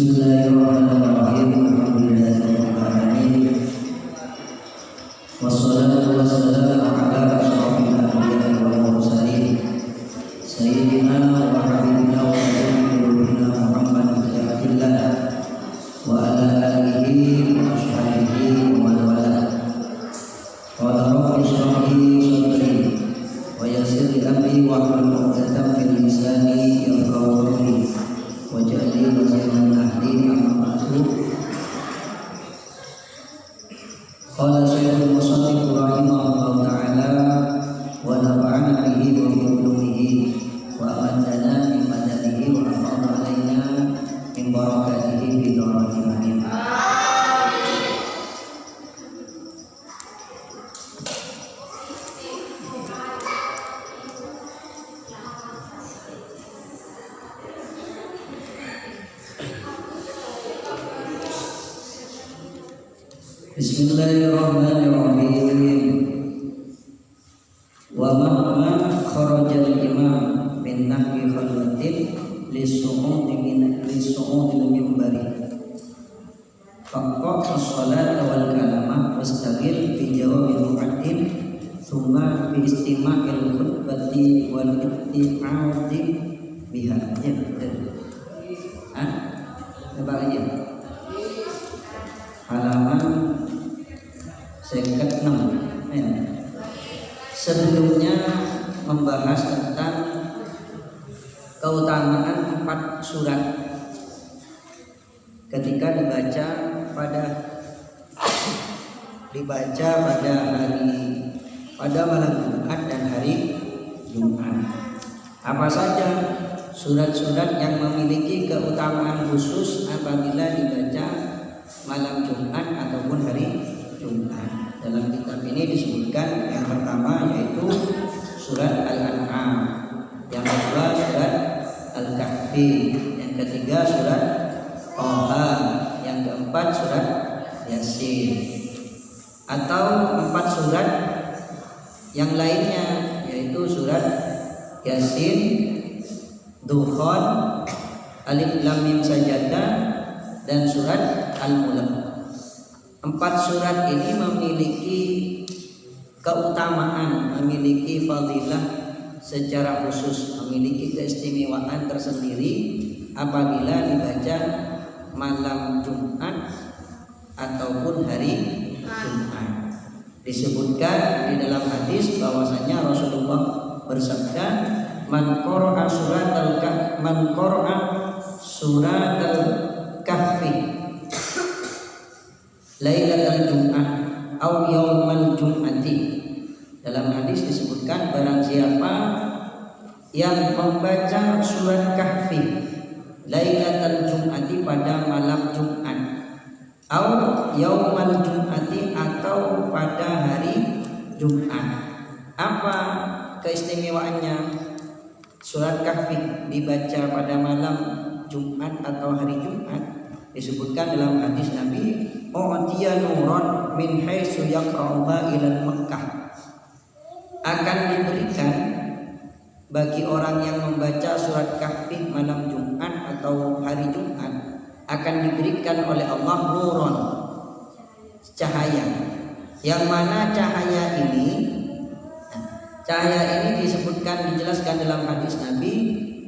Bismillahirrahmanirrahim. Alhamdulillahirabbil alamin. Wassalatu wassalamu ala asyrofil anbiya'i wal mursalin sayyidina wa habibina wa nabiyina Muhammad bin Abdillah wa ala alihi wa ashabihi wa man wala. Qala rabbi shrah li sadri wa yassir li amri wa hlul 'uqdatam min lisani yafqahu qawli waj'alni waziran min ahli amma ba'du. Qala Syekhul Musannif rahimahullah ta'ala wa nafa'ana bihi wa bi ulumihi wa amadana bi madadihi wa afadha alaina min barakatihi bi dharratin. Bismillahirrahmanirrahim. Wa mahma kharajal imam min nahwi khalwatin lisu'udi mimbari faqqa as-salata wal kalama wastagil fi jawabil mu'addin thumma bi istima'il khutbati wal itti'adi biha. Coba aja halaman 56. Sebelumnya membahas tentang keutamaan 4 surat ketika dibaca pada malam Jumat dan hari Jumat. Apa saja surat-surat yang memiliki keutamaan khusus apabila dibaca malam Jumat ataupun hari Jumat? Dalam kitab ini disebutkan yang pertama yaitu surat Al-An'am, yang kedua surat Al-Kahfi, yang ketiga surat Toha, yang keempat surat Yasin. Atau 4 surat yang lainnya yaitu surat Yasin, Dukhan, Alif Lam Mim Sajdah, dan surat Al-Mulk. 4 surat ini memiliki keutamaan, memiliki fadilah secara khusus, memiliki keistimewaan tersendiri apabila dibaca malam Jumat ataupun hari Jumat. Disebutkan di dalam hadis bahwasanya Rasulullah bersabda, man qara'a suratal kahfi Lailatul Jum'ah au yaumal jum'ati. Dalam hadis disebutkan barang siapa yang membaca surat Kahfi Lailatul Jum'ati pada malam Jumat, au yaumal jum'ati atau pada hari Jumat. Apa keistimewaannya surat Kahfi dibaca pada malam Jumat atau hari Jumat? Disebutkan dalam hadis Nabi, u'tiya nuran min haitsu yaqra'uha ila Makkah. Akan diberikan bagi orang yang membaca surat Kahfi malam Jumat atau hari Jumat, akan diberikan oleh Allah nuran, cahaya. Yang mana cahaya ini disebutkan, dijelaskan dalam hadis Nabi,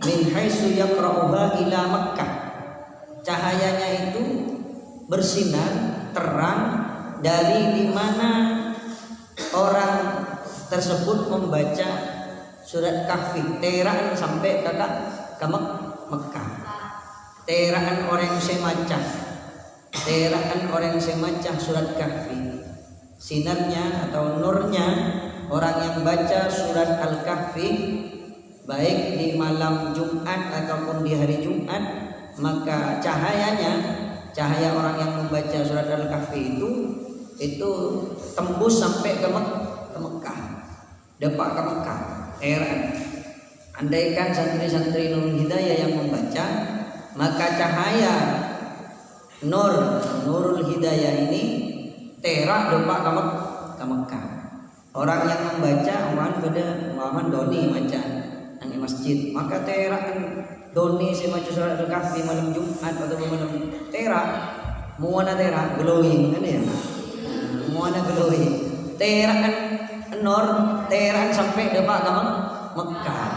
min haitsu yaqra'uha ila Makkah. Cahayanya itu bersinar terang dari di mana orang tersebut membaca surat Kahfi, teraan sampai ke Mekah. Teraan orang semacam surat Kahfi. Sinarnya atau nurnya orang yang baca surat Al-Kahfi baik di malam Jumat ataupun di hari Jumat, maka cahaya orang yang membaca surat Al-Kahfi itu tembus sampai ke Mekah, depak ke Mekah. Andaikan santri-santri Nurul Hidayah yang membaca, maka cahaya Nurul Hidayah ini terak depak ke Mekah. Orang yang membaca Muhammad Doni baca nang masjid. Maka terak kan doni si maca surat Al-Kahfi malam Jumat atau malam terak, muana terak glowing kan ya. Muana glowing. Terak kan nor, terak sampai depan ke Mekah.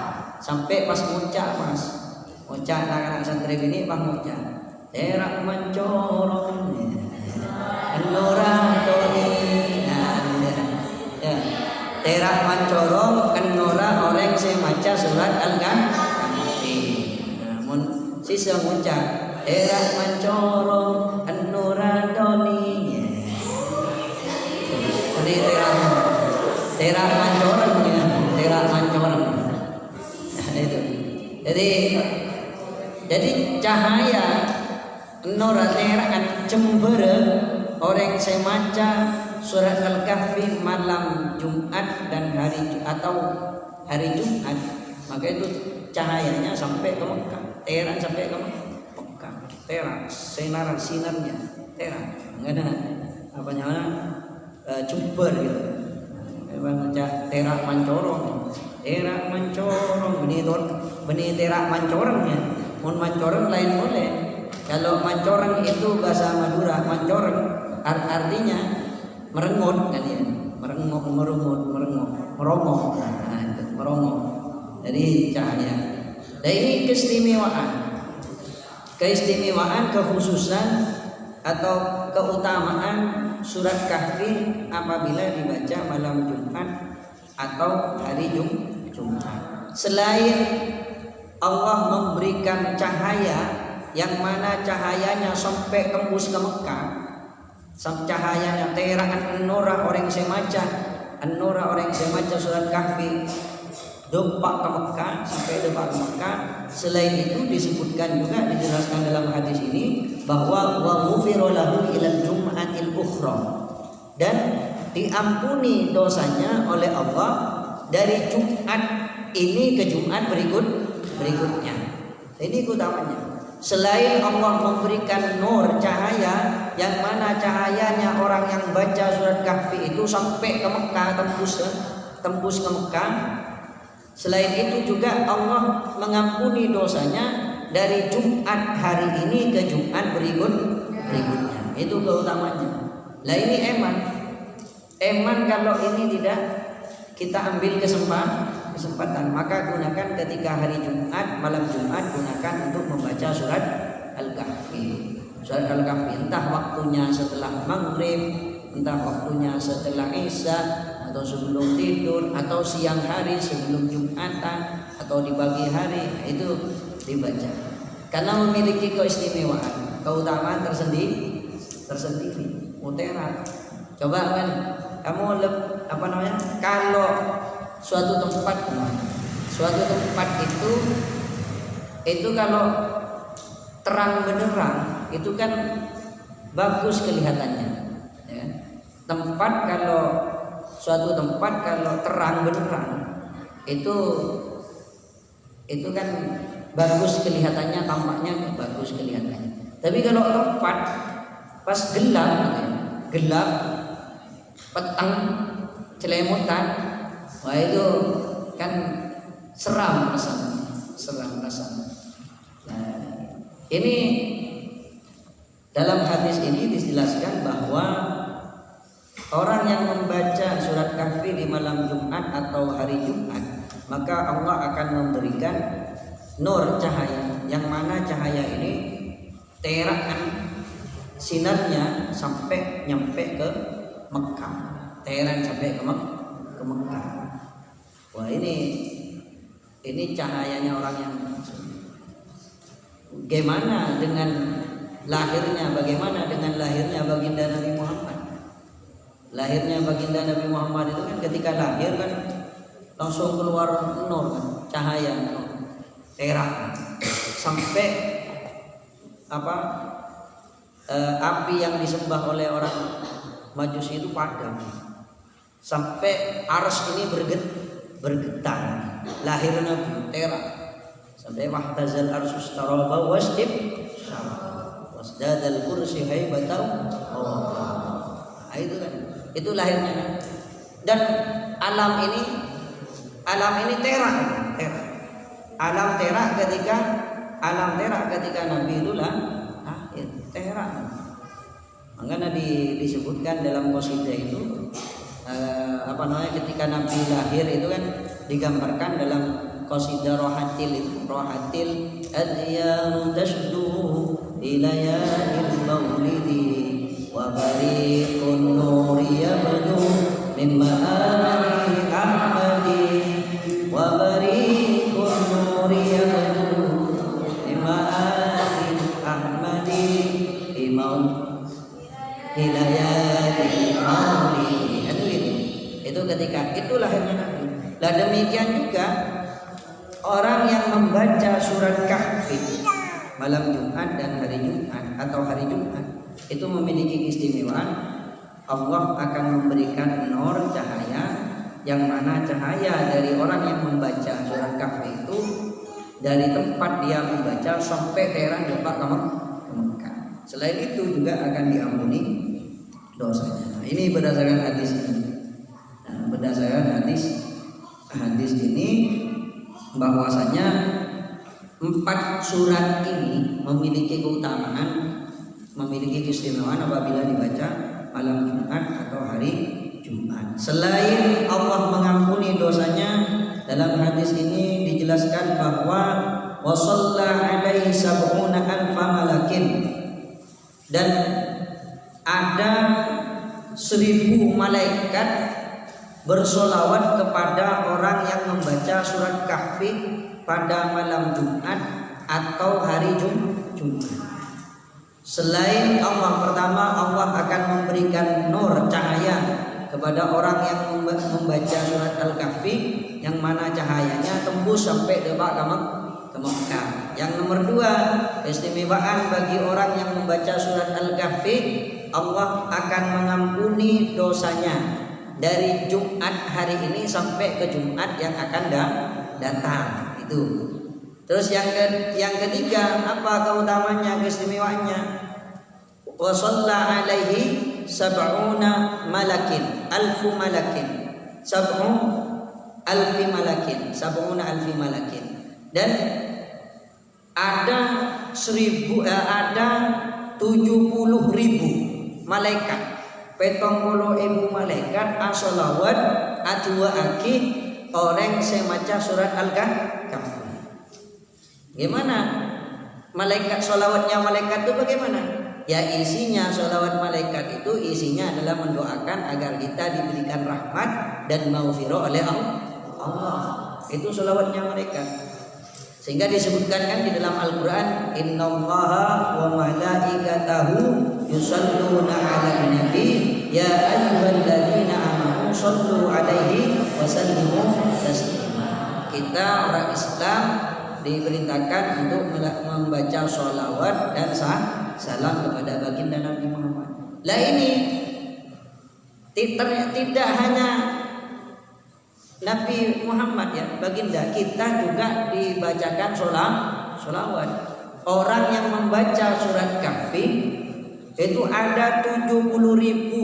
Sampai pas muncak Mas. Muncak anak-anak santri ini pas muncak. Terak mencorong Nora doni. Ya. Terak mencorong kenora orang yang maca surat Al-Kahfi. Namun sisa muncak terak mencorong kenora doni. Ini terak mencorong ya, terak mencorong. Nah, itu. Jadi cahaya nora terak kan cembere orang yang maca surat Al-Kahfi malam Jumat dan atau hari Jumat, maka itu cahayanya sampai ke Mekah, terak sampai ke Mekah, terak sinarnya terak, enggak ada apa namanya cumber gitu, memang terak mancorong, benih terak mancorongnya, mun mancorong lain boleh. Kalau mancorong itu bahasa Madura, mancorong artinya merengut kan ya, merongok. Jadi cahaya. Dan ini keistimewaan, kekhususan atau keutamaan surat Kahfi apabila dibaca malam Jumat atau hari Jumat. Selain Allah memberikan cahaya yang mana cahayanya sampai tembus ke Mekah, cahayanya terak an-nura orang yang maca surat Kahfi depak ke Mekah, sampai depak ke Mekah. Selain itu disebutkan juga, dijelaskan dalam hadis ini bahwa wa ghufira lahu ila jum'atil ukhra, dan diampuni dosanya oleh Allah dari Jumat ini ke Jumat berikutnya. Ini utamanya. Selain Allah memberikan nur cahaya yang mana cahayanya orang yang baca surat Kahfi itu sampai ke Mekah, tembus ke Mekah. Selain itu juga Allah mengampuni dosanya dari Jumat hari ini ke Jumat berikutnya. Itu keutamanya. Lah ini eman kalau ini tidak kita ambil kesempatan, maka gunakan ketika hari Jumat, malam Jumat, gunakan untuk membaca surat Al-Kahfi. Surat Al-Kahfi entah waktunya setelah maghrib, entah waktunya setelah isya, atau sebelum tidur, atau siang hari sebelum Jumatan, atau di pagi hari, itu dibaca. Karena memiliki keistimewaan, keutamaan tersendiri. Mutera. Coba kan kamu kalau suatu tempat itu kalau terang benderang itu kan bagus kelihatannya ya. Suatu tempat kalau terang benderang itu kan bagus kelihatannya, tampaknya bagus kelihatannya. Tapi kalau tempat pas gelap petang celemutan, wah itu kan seram rasanya. Nah, ini dalam hadis ini dijelaskan bahwa orang yang membaca surat Kahfi di malam Jumat atau hari Jumat, maka Allah akan memberikan nur cahaya, yang mana cahaya ini terakkan sinarnya sampai nyampe ke Mekah, teran sampai ke Mekah. Wah ini cahayanya orang yang bagaimana dengan lahirnya baginda Nabi Muhammad. Lahirnya baginda Nabi Muhammad itu kan ketika lahir kan langsung keluar nur kan, cahaya terak sampai api yang disembah oleh orang Majusi itu padam, sampai arsy ini bergetar. Lahir Nabi terak sampai wahtazal arsy staraba wasdib wasdadal kursi haibatan. Itu kan, itu lahirnya. Dan alam ini terak. alam terak ketika Nabi itu lahir, terak. Makanya disebutkan dalam qasidah itu ketika Nabi lahir itu kan digambarkan dalam qasidah rohatil adiyam tashdu ilayahil maulidi wa bariqun nuri yabdu min ma'ani ahmadi wa bariqun nuri yabdu min ma'ani ahmadi imam hilayahil maulidi. Itu ketika itu lahirnya Nabi. Lah demikian juga orang yang membaca surat Kahfi malam Jumat dan hari Jumat atau hari Jumat itu memiliki keistimewaan. Allah akan memberikan nur cahaya, yang mana cahaya dari orang yang membaca surat Kahfi itu dari tempat dia membaca sampai daerah Depak ke Mekah. Selain itu juga akan diampuni dosanya. Ini berdasarkan hadis ini. Berdasarkan hadis ini bahwasanya 4 surat ini memiliki keutamaan, memiliki keistimewaan apabila dibaca malam Jumat atau hari Jumat. Selain Allah mengampuni dosanya, dalam hadis ini dijelaskan bahwa wasalla alaihi sab'una alfa malakin, dan ada 1000 malaikat bersolawat kepada orang yang membaca surat Kahfi pada malam Jumat atau hari Jumat. Selain Allah, pertama Allah akan memberikan nur cahaya kepada orang yang membaca surat Al-Kahfi, yang mana cahayanya tembus sampai Depak ke Mekah. Yang nomor 2, keistimewaan bagi orang yang membaca surat Al-Kahfi, Allah akan mengampuni dosanya dari Jumat hari ini sampai ke Jumat yang akan datang. Itu. Terus yang ketiga, apa keutamanya, keistimewaannya? Wa shalla alaihi sab'una malakin, alfu malakin, sab'una alfi malakin. Dan ada 70.000 malaikat, 70.000 malaikat asolawat aduaaki orang semaca surat Al-Kahfi. Gimana malaikat solawatnya malaikat itu bagaimana? Ya isinya solawat malaikat itu isinya adalah mendoakan agar kita diberikan rahmat dan maghfirah oleh Allah. Itu solawatnya malaikat. Sehingga disebutkan kan di dalam Al-Quran, innallaha wa malaikatahu yusalluna 'alan nabi ya ayyuhalladzina amanu shallu 'alaihi wa sallimu taslima. Kita orang Islam diperintahkan untuk membaca sholawat dan salam kepada baginda Nabi Muhammad. Lah ini tidak hanya Nabi Muhammad ya, baginda, kita juga dibacakan sholawat. Orang yang membaca surat Kahfi itu ada 70.000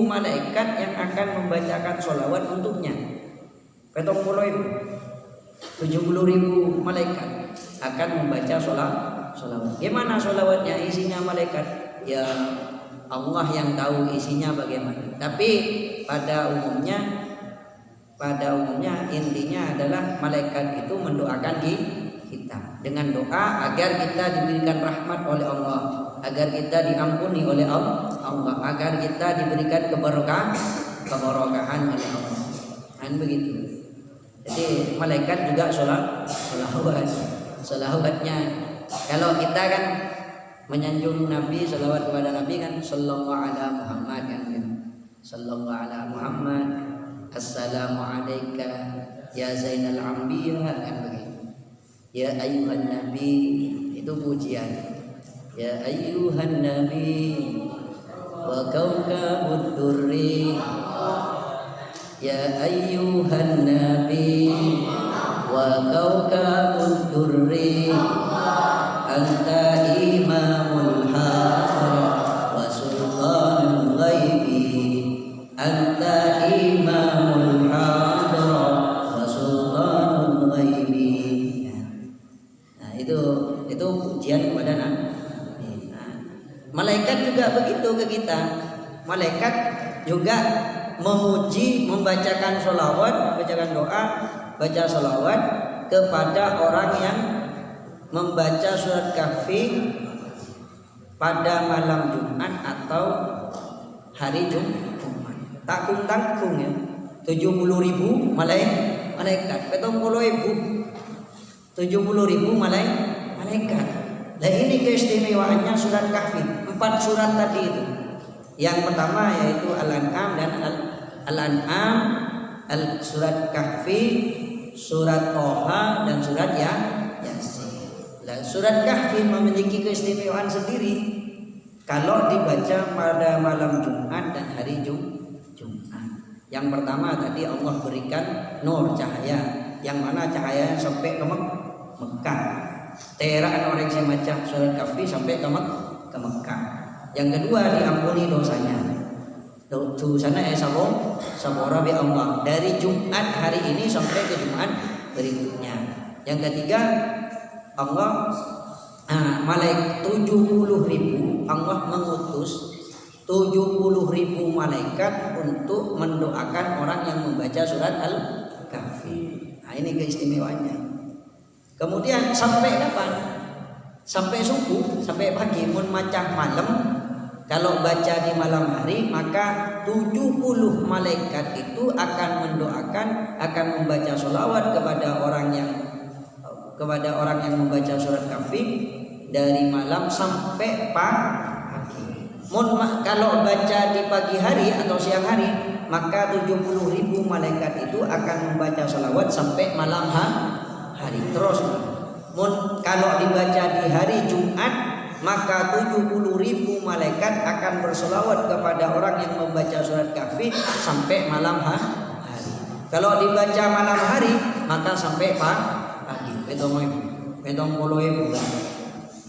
malaikat yang akan membacakan sholawat untuknya. 70.000 malaikat akan membaca sholawat. Gimana sholawatnya? Isinya malaikat. Ya Allah yang tahu isinya bagaimana. Tapi pada umumnya intinya adalah malaikat itu mendoakan kita dengan doa agar kita diberikan rahmat oleh Allah, agar kita diampuni oleh Allah, agar kita diberikan keberkahan oleh Allah. Kan begitu. Jadi malaikat juga sholawatnya. Kalau kita kan menyanjung Nabi, sholawat kepada Nabi kan sallallahu ala Muhammad kan. Sallallahu ala Muhammad. Assalamu alayka ya zainal anbiya kan begitu. Ya ayyuhan nabi, itu pujian. Ya ayyuhan nabi wa kaukabud durri. Ya ayyuhan nabi wa kaukabud durri. Anta imamul hadra wa sultanul ghaibi. Anta imamul hadra wa sultanul ghaibi. kita. Malaikat juga memuji, membacakan sholawat, membacakan doa, baca sholawat kepada orang yang membaca surat Kahfi pada malam Jumat atau hari Jumat. Tanggung ya. 70.000 malaikat. 70.000 malaikat. Nah ini keistimewaannya surat Kahfi. 4 surat tadi itu. Yang pertama yaitu Al-An'am dan Al-An'am, surat Kahfi, surat Toha dan surat Yasin. Nah, surat Kahfi memiliki keistimewaan sendiri kalau dibaca pada malam Jumat dan hari Jumat. Yang pertama tadi Allah berikan nur cahaya, yang mana cahayanya sampai ke Mekah. Teraan orang yang baca surat Kahfi sampai ke Mekah. Yang kedua diampuni dosanya. Dosanya sabora bi Allah dari Jumat hari ini sampai ke Jumat berikutnya. Yang ketiga Allah malaikat 70.000 Allah mengutus 70.000 malaikat untuk mendoakan orang yang membaca surat Al-Kahfi. Nah ini keistimewaannya. Kemudian sampai kapan? Sampai subuh, sampai pagi, mun macah malam. Kalau baca di malam hari maka 70 malaikat itu akan mendoakan, akan membaca sholawat kepada orang yang membaca surat Kahfi dari malam sampai pagi. Kalau baca di pagi hari atau siang hari maka 70.000 malaikat itu akan membaca sholawat sampai malam hari terus. Kalau dibaca di hari Jumat maka 70.000 malaikat akan bersolawat kepada orang yang membaca surat Kahfi sampai malam hari. Kalau dibaca malam hari maka sampai pagi. Petong puluh ibu.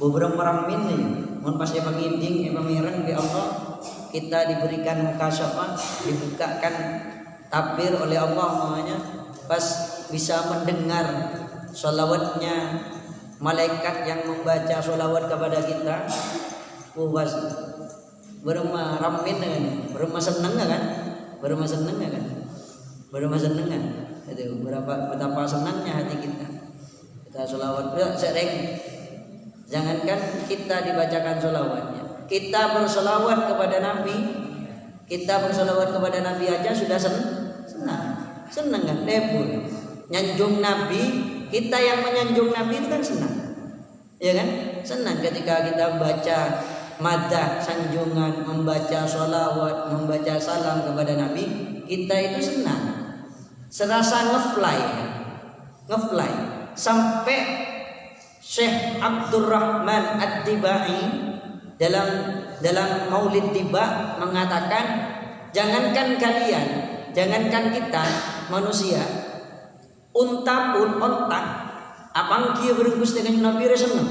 Beberapa meramin nih. Mun pas panginding pamireng di Allah kita diberikan mukasyafah, dibukakan takbir oleh Allah namanya, pas bisa mendengar sholawatnya malaikat yang membaca sholawat kepada kita. Puas berema ramin kan, berema seneng kan, itu betapa senangnya hati kita sholawat sering. Jangankan kita dibacakan sholawatnya, kita bersolawat kepada Nabi, aja sudah senang kan, lebur nyanjung Nabi. Kita yang menyanjung Nabi itu kan senang, ya kan? Senang ketika kita baca madah, sanjungan, membaca sholawat, membaca salam kepada Nabi, kita itu senang, serasa ngefly sampai Syekh Abdurrahman Ad-Dibai dalam Maulid Tiba mengatakan, jangankan kita manusia, unta pun apang kia berenggus dengan Nabi senang.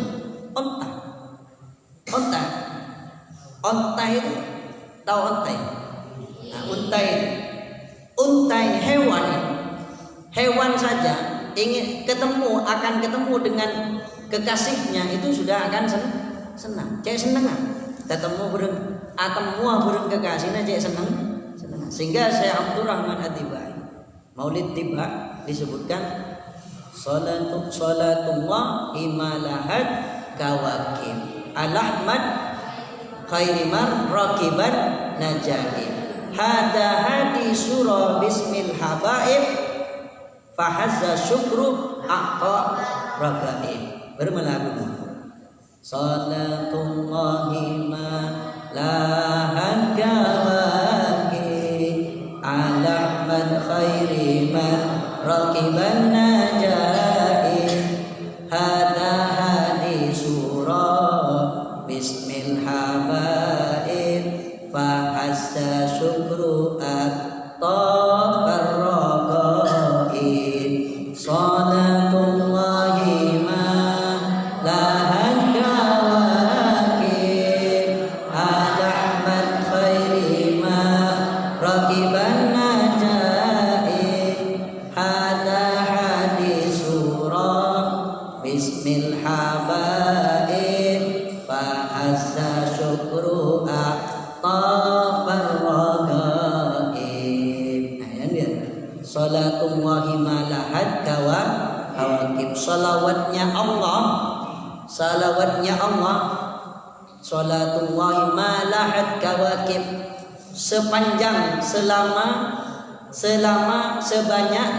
Onta itu tahu onta? Nah, unta hewan saja ingin akan ketemu dengan kekasihnya itu sudah akan senang. Cek senang ketemu bereng kekasihnya, cek senang. Sehingga Syekh Abdurrahman Ad-Dibai Maulid Tiba disebutkan salatullah imalahat kawakib alahmad khairimar rakiban najahim hada hadi surah bismil habaib fahazza syukru aqqa ragaib. Bermelagu salatullahi malahat kawakib alahmad khairiman rakiban najahim hada hadi surah bismil habaib fahazza syukru aqqa ragaib. Salatullahi malahat kawakib alahmad khairiman rakiban najahim hada salawatnya Allah, salatullahi ma lahat kawakib, sepanjang selama sebanyak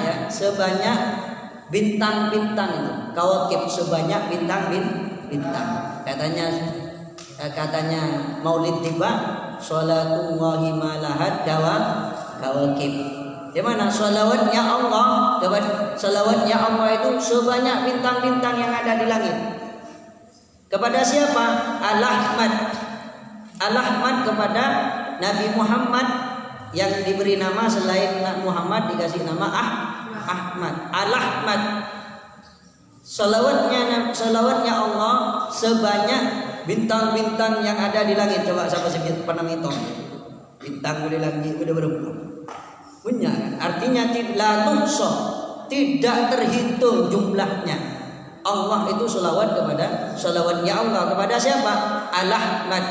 bintang-bintang itu, kawakib sebanyak bintang-bintang. Katanya Maulid tiba, salatullahi ma lahat kawakib. Di mana salawatnya Allah itu sebanyak bintang-bintang yang ada di langit. Kepada siapa? Al-Ahmad kepada Nabi Muhammad yang diberi nama selain Muhammad dikasih nama Ahmad. Al-Ahmad. Salawatnya Allah sebanyak bintang-bintang yang ada di langit. Coba siapa sedikit pernah ngitung bintang di langit udah berapa? Punya kan? Artinya tidak terhitung jumlahnya. Allah itu salawatnya Allah kepada siapa? Al-Ahmad.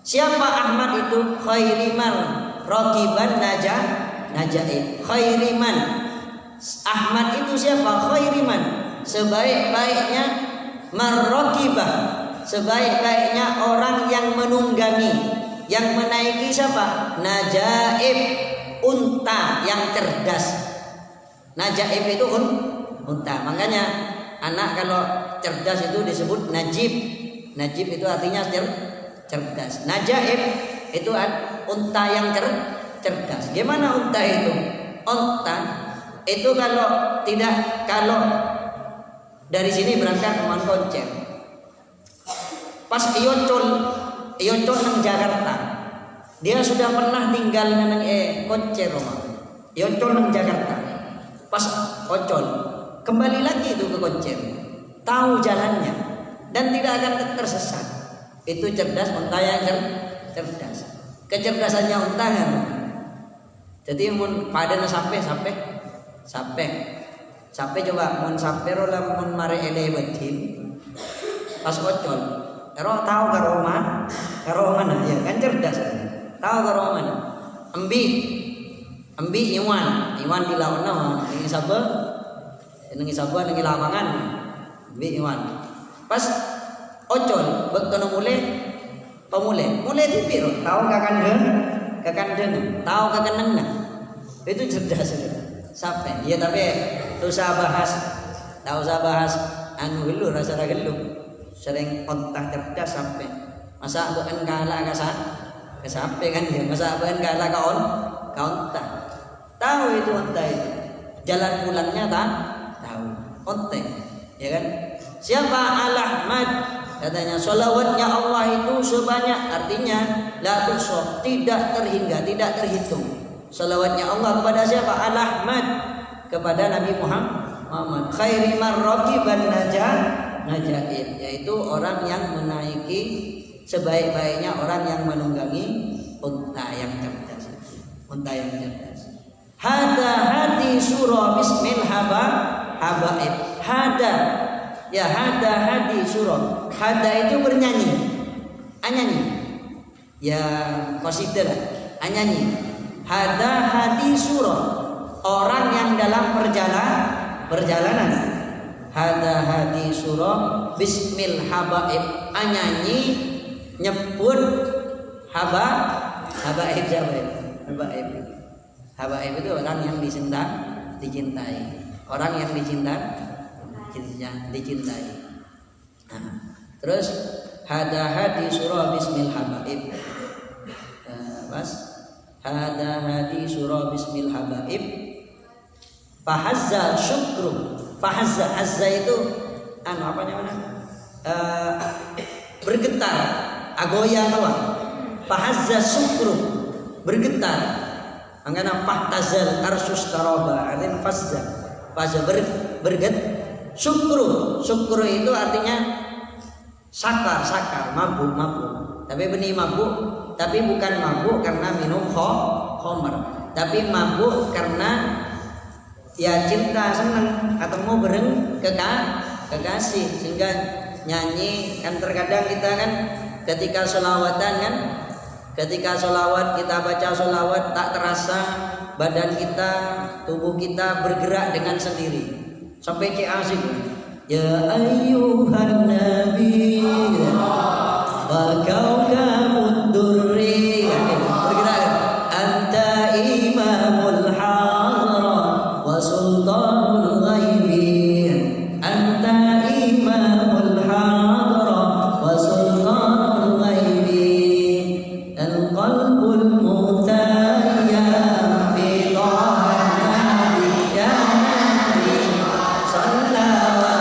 Siapa Ahmad itu? Khairiman raqiban najaib. Khairiman. Ahmad itu siapa? Khairiman. Sebaik-baiknya marraqibah. Sebaik-baiknya orang yang menunggangi, yang menaiki siapa? Najaib, unta yang cerdas. Najaib itu unta. Makanya anak kalau cerdas itu disebut najib. Najib itu artinya cerdas. Najaib itu unta yang cerdas. Gimana unta itu? Unta itu kalau dari sini berangkat ke Koncer. Pas Iyocol nang Jakarta. Dia sudah pernah tinggal nang Koncer rumah. Iyocol nang Jakarta. Pas Ocol kembali lagi itu ke Koncer. Tahu jalannya dan tidak akan tersesat. Itu cerdas, unta yang cerdas. Kecerdasannya unta kan. Jadi mun padana sampai coba mun sampai rola mun mare ele betin. Pas Ocol, ero tahu karo mana ya kan cerdas. Tahu karo mana? Embi Iwan di laut nama ini sabah nengi lapangan Embi Iwan. Pas Ocol bekono mulai tipir tahu kakandeng tahu kakaneng itu cerdas sampai ya tapi usah bahas anu gelu rasa gelu sering kontak cerdas sampai masa bukan kalah sampai kan dia masa bukan kalah kaunta tahu itu onta itu jalan pulangnya tahu onta ya kan. Siapa? Al-Ahmad. Katanya salawatnya Allah itu sebanyak, artinya la tuhsa, tidak terhingga, tidak terhitung. Salawatnya Allah kepada siapa? Al-Ahmad, kepada Nabi Muhammad. Khairi marraqiban najaib, yaitu orang yang menaiki sebaik-baiknya orang yang menunggangi unta yang cerdas. Hadi surah bismil habaib. Hadi surah. Hada itu bernyanyi, anyanyi. Ya qasidah, anyanyi. Hadi surah, orang yang dalam perjalanan. Hadi surah bismil habaib, anyanyi nyebut habaib siapa itu? Habaib itu orang yang dicintai. Orang yang dicintai. Nah, terus hadi surah bismil habaib. Hadi surah bismil habaib. Fahazza syukru. Azza itu apa namanya? Bergetar, agoyah apa? Fahazza syukru, bergetar. Angkana fahtazal arsyus taraba, artinya fazza bergetar. Syukru itu artinya sakar, mabuk. Tapi benih mabuk, tapi bukan mabuk karena minum khamr, tapi mabuk karena ya cinta, senang ketemu bareng kekasih, sehingga nyanyi kan. Terkadang kita kan ketika sholawatan kan, ketika sholawat kita baca sholawat tak terasa badan kita, tubuh kita bergerak dengan sendiri sampai asik Ya ayyuhan nabi wa kaukabud durri. Bergerak. Anta imamul hadra wa sultanul ghaibi. Anta imamul hadra wa sultanul ghaibi. Al-qalbul mutayyam bi ta'an nabi ya nabi sallallahu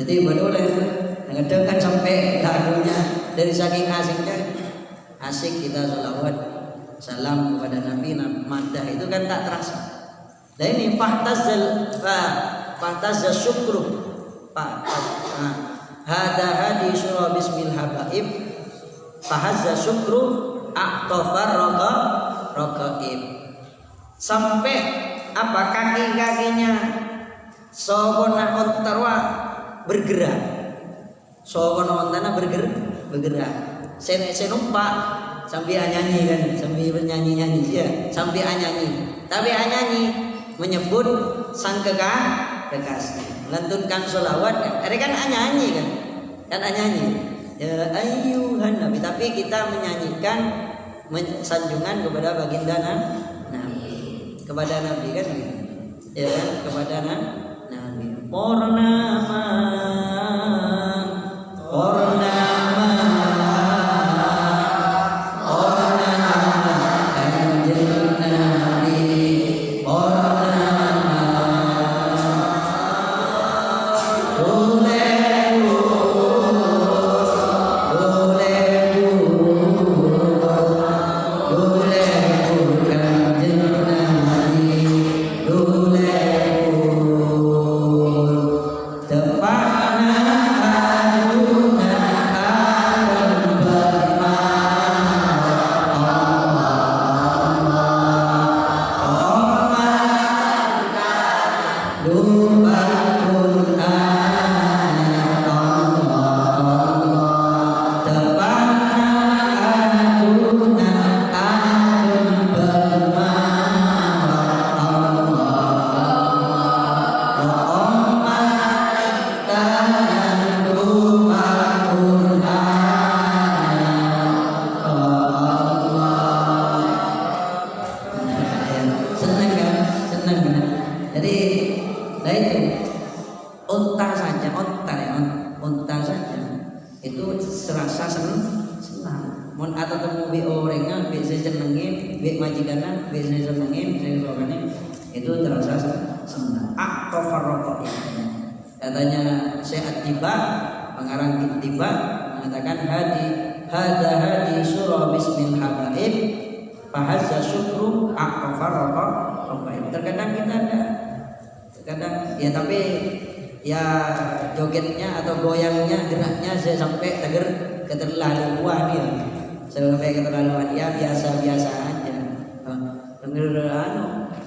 jadi boleh kadang kan sampai lagunya dari saking asiknya asik kita sholawat salam kepada Nabi madah itu kan tak terasa. Nah ini fahtazal syukru hada hadi surah bismil habaib fahazza syukru a'tafar raqaib sampai apa kaki-kakinya sogona ontarwa bergerak. Sogona ontana bergerak. Saya numpak sambil nyanyi kan, sambil bernyanyi-nyanyi ya, sambil nyanyi. Tapi nyanyi menyebut sang kekasih. Melantunkan sholawat kan. Ada kan nyanyi kan? Kan nyanyi. Ya ayyuhan nabi, tapi kita menyanyikan sanjungan kepada baginda Nabi. Kepada Nabi kan gitu. Ya kan? Kepada Nabi. Purnama kanjeng Nabi serasa senang. Mun atau temu bi orengan, bi senengin, bi majikana, bi senengin, itu terasa senang. Aktofarrokoh katanya Syekh Tiba, pengarang Tiba mengatakan hadi surah bismil habaib fahazza syukru aktofarrokoh. Terkadang kita ada, terkadang ya tapi ya jogetnya atau goyangnya geraknya saya sampai teger keterlaluan ya, sampai keterlaluan ya biasa aja. Denger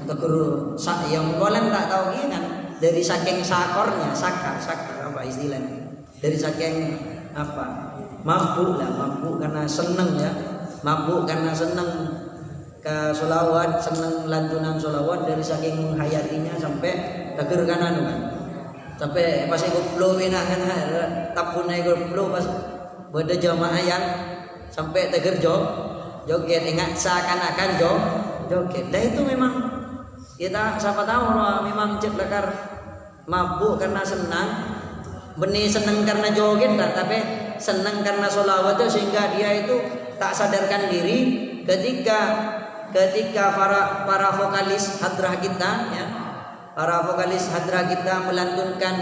teger sak yang golan tak tahu gini kan dari saking sakornya sakar apa istilahnya, dari saking apa mampu karena seneng ya, mampu karena seneng ke sholawat, seneng lantunan sholawat, dari saking menghayatinya sampai teger kanan kan. Sampai pas ikut flow kan tapun ikut flow pas pada jamaah yang sampai teger joget ingat seakan-akan joget. Dan itu memang kita siapa tahu loh, memang cek lekar mabuk karena senang, benih senang karena joget dan tapi senang karena sholawat itu, sehingga dia itu tak sadarkan diri ketika para vokalis hadrah kita ya, para vokalis hadrah kita melantunkan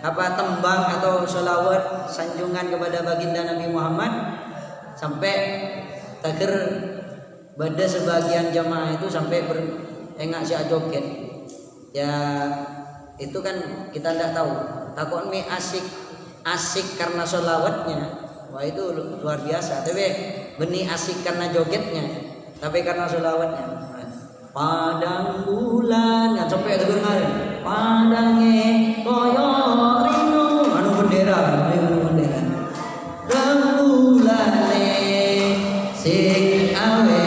apa tembang atau sholawat sanjungan kepada baginda Nabi Muhammad, sampai teger Beda sebagian jamaah itu sampai engak si joget. Ya itu kan kita tidak tahu. Takut mi asik karena sholawatnya. Wah itu luar biasa. Tapi benih asik karena jogetnya. Tapi karena sholawatnya. Padang bulan, yang sampai ada dengar. Padangnya koyo rino, anu bendera. Rembulane sing awe.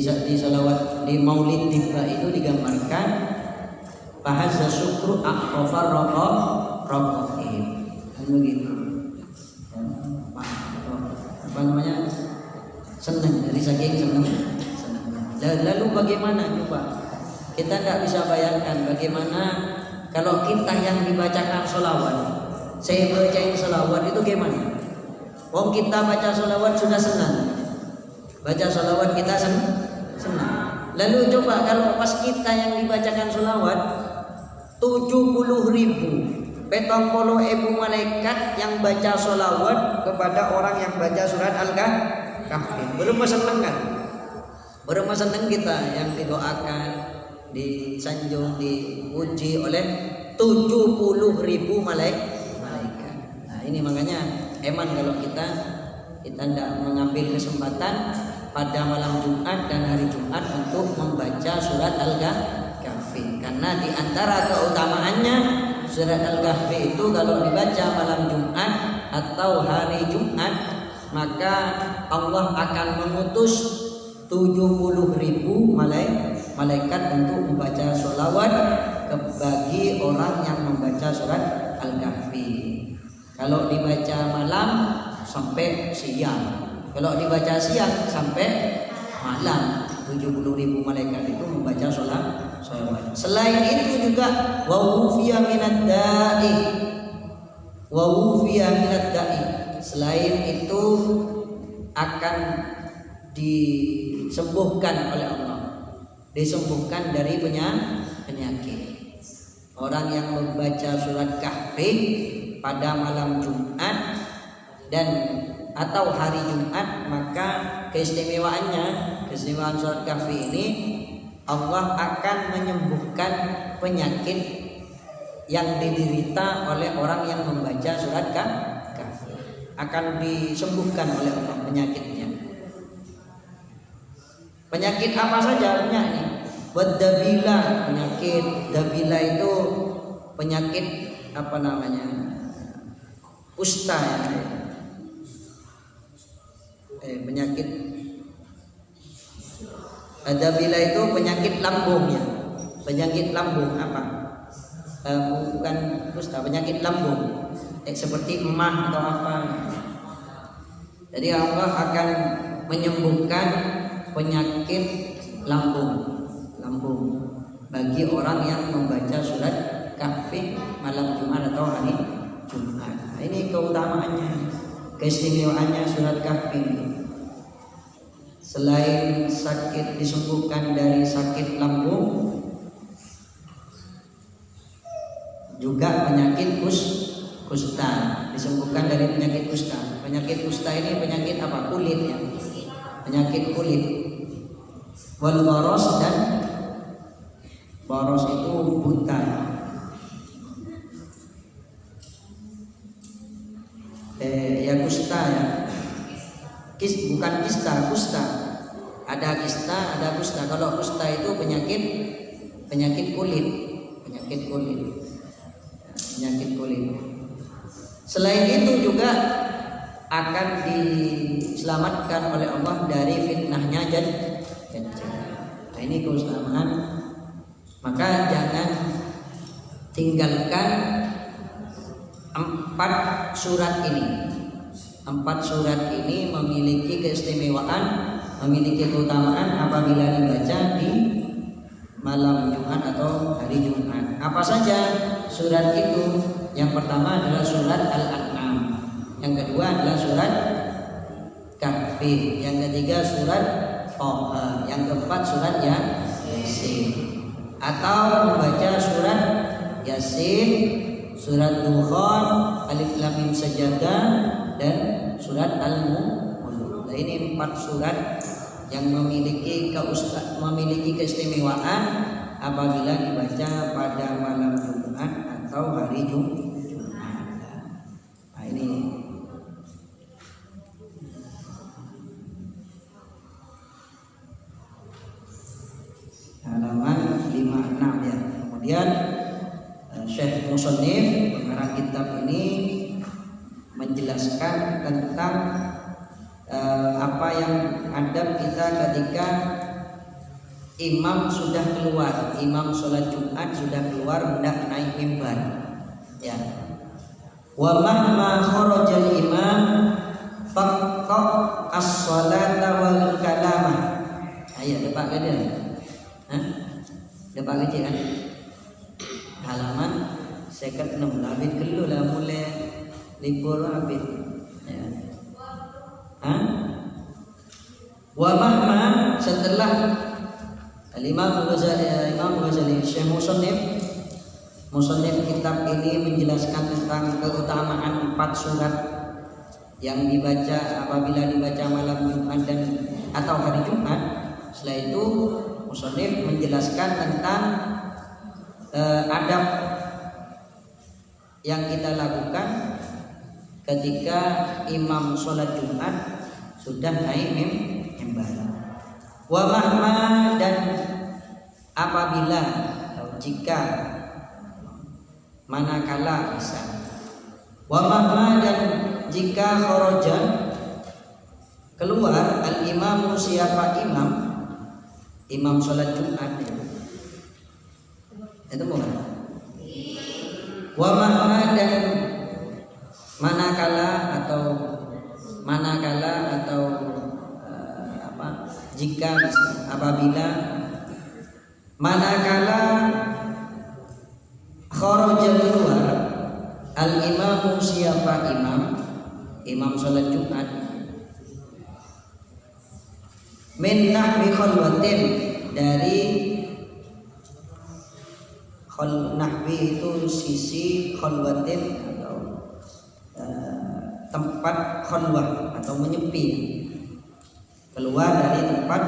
Di salawat di maulid tiba itu digambarkan bahasa syukur aqfar raqaqim kan begitu apa namanya senang dari saking senang. Lalu bagaimana coba kita tidak bisa bayangkan bagaimana kalau kita yang dibacakan sholawat, saya bacain sholawat itu gimana? Wong kita baca sholawat sudah senang, baca sholawat kita senang. Lalu coba kalau pas kita yang dibacakan sholawat 70.000 malaikat yang baca sholawat kepada orang yang baca surat Al-Kahfi. Belum senang kan? Belum senang kita yang didoakan, disanjung, dipuji oleh 70.000 malaikat. Nah ini makanya eman kalau kita tidak mengambil kesempatan pada malam Jumat dan hari Jumat untuk membaca surat Al-Kahfi. Karena di antara keutamaannya surat Al-Kahfi itu kalau dibaca malam Jumat atau hari Jumat, maka Allah akan mengutus 70.000 malaikat untuk membaca sholawat bagi orang yang membaca surat Al-Kahfi. Kalau dibaca malam sampai siang, kalau dibaca siang sampai malam, 70.000 malaikat itu membaca sholawat. Selain itu juga wawufiya minad da'i. Selain itu akan disembuhkan oleh Allah, disembuhkan dari penyakit. Orang yang membaca surat Kahfi pada malam Jumat dan atau hari Jumat, maka keistimewaan surat Kahfi ini Allah akan menyembuhkan penyakit yang diderita oleh orang yang membaca surat Kahfi. Akan disembuhkan oleh Allah penyakitnya. Penyakit apa saja penyakit? Wadabila, penyakit dabila itu penyakit apa namanya? Kusta ya. Penyakit dabila itu penyakit lambung ya. Penyakit lambung apa? Bukan kusta, penyakit lambung. Seperti emah atau apa. Jadi Allah akan menyembuhkan penyakit lambung bagi orang yang membaca surat Kahfi malam Jumat atau hari Jumat. Nah, ini keutamaannya, keistimewaannya surat Kahfi. Selain sakit disembuhkan dari sakit lambung, juga penyakit kusta, disembuhkan dari penyakit kusta. Penyakit kusta ini penyakit apa? Kulit ya. Penyakit kulit. Wal boros, dan boros itu buta. Ya kusta ya. Bukan kista, kusta. Ada kista, ada kusta. Kalau kusta itu penyakit kulit, penyakit kulit. Penyakit kulit. Selain itu juga akan diselamatkan oleh Allah dari fitnahnya Dajjal. Nah, ini keutamaan. Maka jangan tinggalkan 4 surat ini. 4 surat ini memiliki keistimewaan, memiliki keutamaan apabila dibaca di malam Jumat atau hari Jumat. Apa saja surat itu? Yang pertama adalah surat Al-An'am, yang kedua adalah surat Kahfi, yang ketiga surat Thaha, yang keempat surat Yasin. Atau membaca surat Yasin, surat Dukhan, Alif Lam Mim Sajadah, dan surat Al-Mulk. Nah, ini 4 surat yang memiliki keistimewaan apabila dibaca pada malam Jumat atau hari Jumat. Nah, ini halaman 56 ya. Kemudian Syekh Musannif pengarang kitab ini menjelaskan tentang apa yang adab kita ketika imam sudah keluar, imam sholat Jumat sudah keluar hendak naik mimbar. Ya. Wa mahma kharajal imam faqqa as-salata wal kalama. Ayo depak ke dia. Depak ke kan? Halaman 56 labit kelu lah mulai libur habis. Ya. Wa mahma, setelah Imam Ghazali Syekh Musannif kitab ini menjelaskan tentang keutamaan 4 surat yang dibaca apabila dibaca malam Jumat dan atau hari Jumat. Setelah itu Musannif menjelaskan tentang adab yang kita lakukan ketika imam sholat Jumat sudah naik mimbar. Wa mahma, dan apabila atau jika manakala bisa. Wa mahma, dan jika kharaja keluar al imamu, siapa imam sholat Jumat itu bukan. Wa mahma, dan manakala atau jika apabila manakala kharaja keluar al imamu, siapa imam sholat Jumat min nahwi khalwatin, dari nahwi itu sisi, khalwatin atau tempat khalwah atau menyepi, keluar dari tempat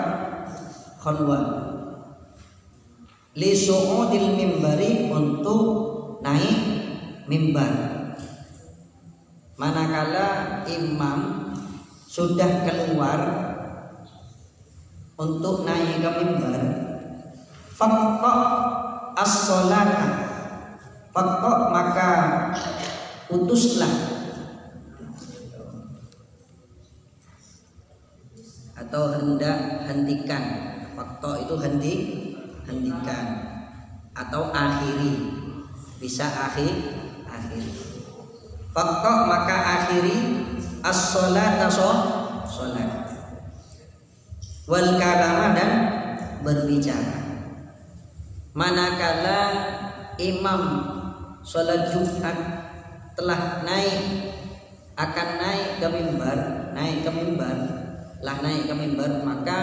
khalwah, li su'udil mimbari, untuk naik mimbar. Manakala imam sudah keluar untuk naik ke mimbar, faqqa as-salata, faqqa, maka putuslah atau hendak hentikan. Fakta itu hentikan atau akhiri, bisa akhiri. Fakta, maka akhiri as-salata, sholat, wal kalama, dan berbicara. Manakala imam sholat Jumat telah akan naik ke mimbar, maka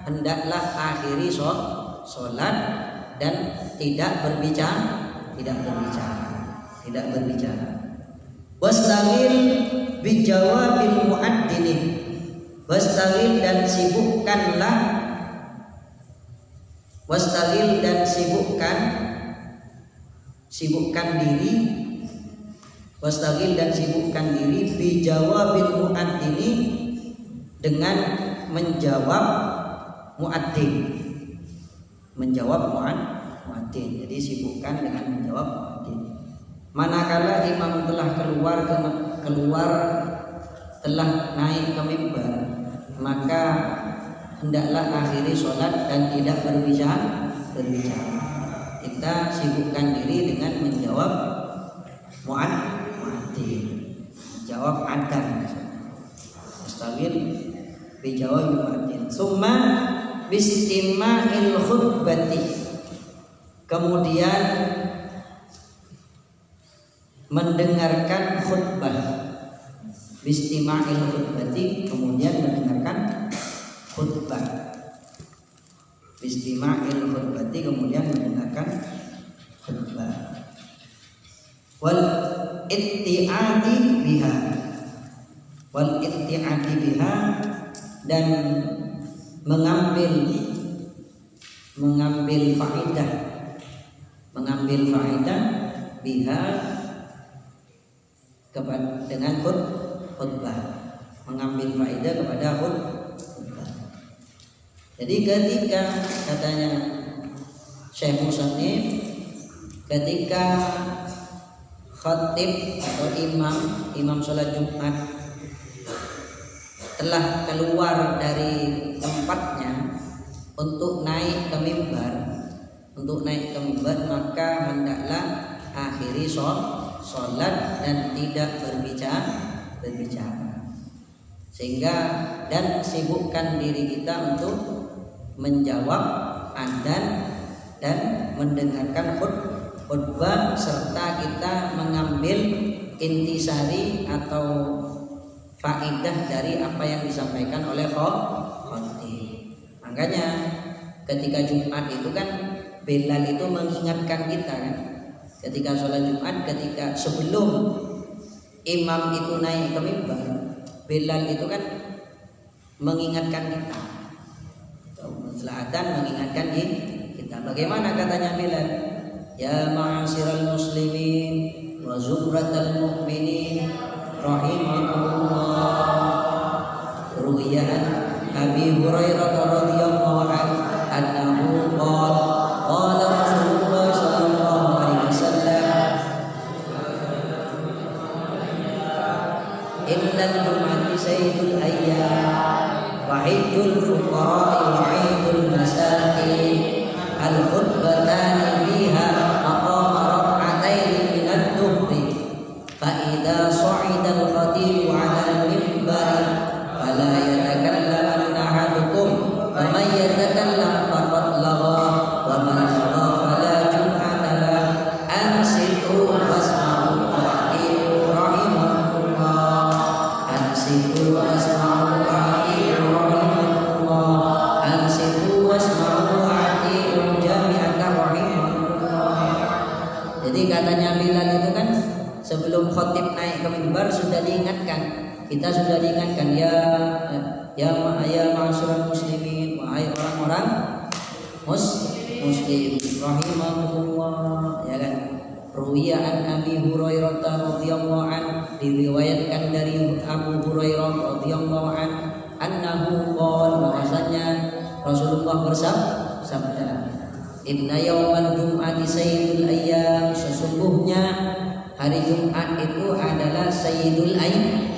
hendaklah akhiri sholat dan tidak berbicara. tidak berbicara. Wastaghil bijawabil mu'addinin, wastaghil dan sibukkanlah, wastaghil dan sibukkan diri, wastaghil dan sibukkan diri bijawabil mu'addini, dengan menjawab mu'addin, menjawab mu'addin. Jadi sibukkan dengan menjawab mu'addin. Manakala imam telah telah naik ke mimbar, maka hendaklah akhiri sholat dan tidak berbicara. Kita sibukkan diri dengan menjawab mu'addin, menjawab adzan. Mustawil bijawab mu'addin. Summa bistima'il khutbati, kemudian mendengarkan khutbah. Bistima'il khutbati, kemudian mendengarkan khutbah. Bistima'il khutbati, kemudian mendengarkan khutbah. Wal itti'adi biha, wal itti'adi biha, dan mengambil faidah biha, dengan khutbah, mengambil faedah kepada khutbah. Jadi ketika katanya Syekh Musannif, ketika khatib atau imam sholat Jumat telah keluar dari tempatnya untuk naik ke mimbar, maka hendaklah akhiri sholat dan tidak berbicara. Sehingga dan sibukkan diri kita untuk menjawab adzan dan mendengarkan khutbah, serta kita mengambil intisari atau faidah dari apa yang disampaikan oleh khatib. Makanya ketika Jumat itu kan Bilal itu mengingatkan kita kan, ketika sholat Jumat, ketika sebelum imam itu naik ke mimbar, Bilal itu kan mengingatkan kita, setelah adzan mengingatkan kita. Bagaimana katanya Bilal? Ya ma'asyiral muslimin wa zumratal mu'minin rahimakumullah. Ru'yan Abi Hurairah radhiyallahu anhu qala Rasulullah sallallahu alaihi wasallam, innal jum'ata sayyidul ayyam wa 'idul fuqara wa 'idul masakin, al khutbatani fiha maqama rak'ataini min ad-dhuhri, fa idza sa'ida al khatib 'ala al minbari fala yatakallamanna ahadukum wa man yatakallam faqad lagha wa man lagha fala jum'ata lahu, ansitu wasma'u wa ati'u rahimakumullah, ansitu wasma'u wa ati'u rahimakumullah, ansitu wasma'u wa ati'u jami'atan rahimakumullah. Jadi katanya Bilal itu kan sebelum khatib naik ke mimbar sudah diingatkan, kita sudah diingatkan, ya ma'asyiral muslimin, wahai orang-orang muslim rahimakumullah, ya kan. Ruwiya an Abi Hurairah radhiyallahu an, diriwayatkan dari Abu Hurairah radhiyallahu an, annahu qala, bahwasanya Rasulullah bersabda, inna yaumal jum'ati sayyidul ayyam, sesungguhnya hari Jumat itu adalah sayyidul ayyam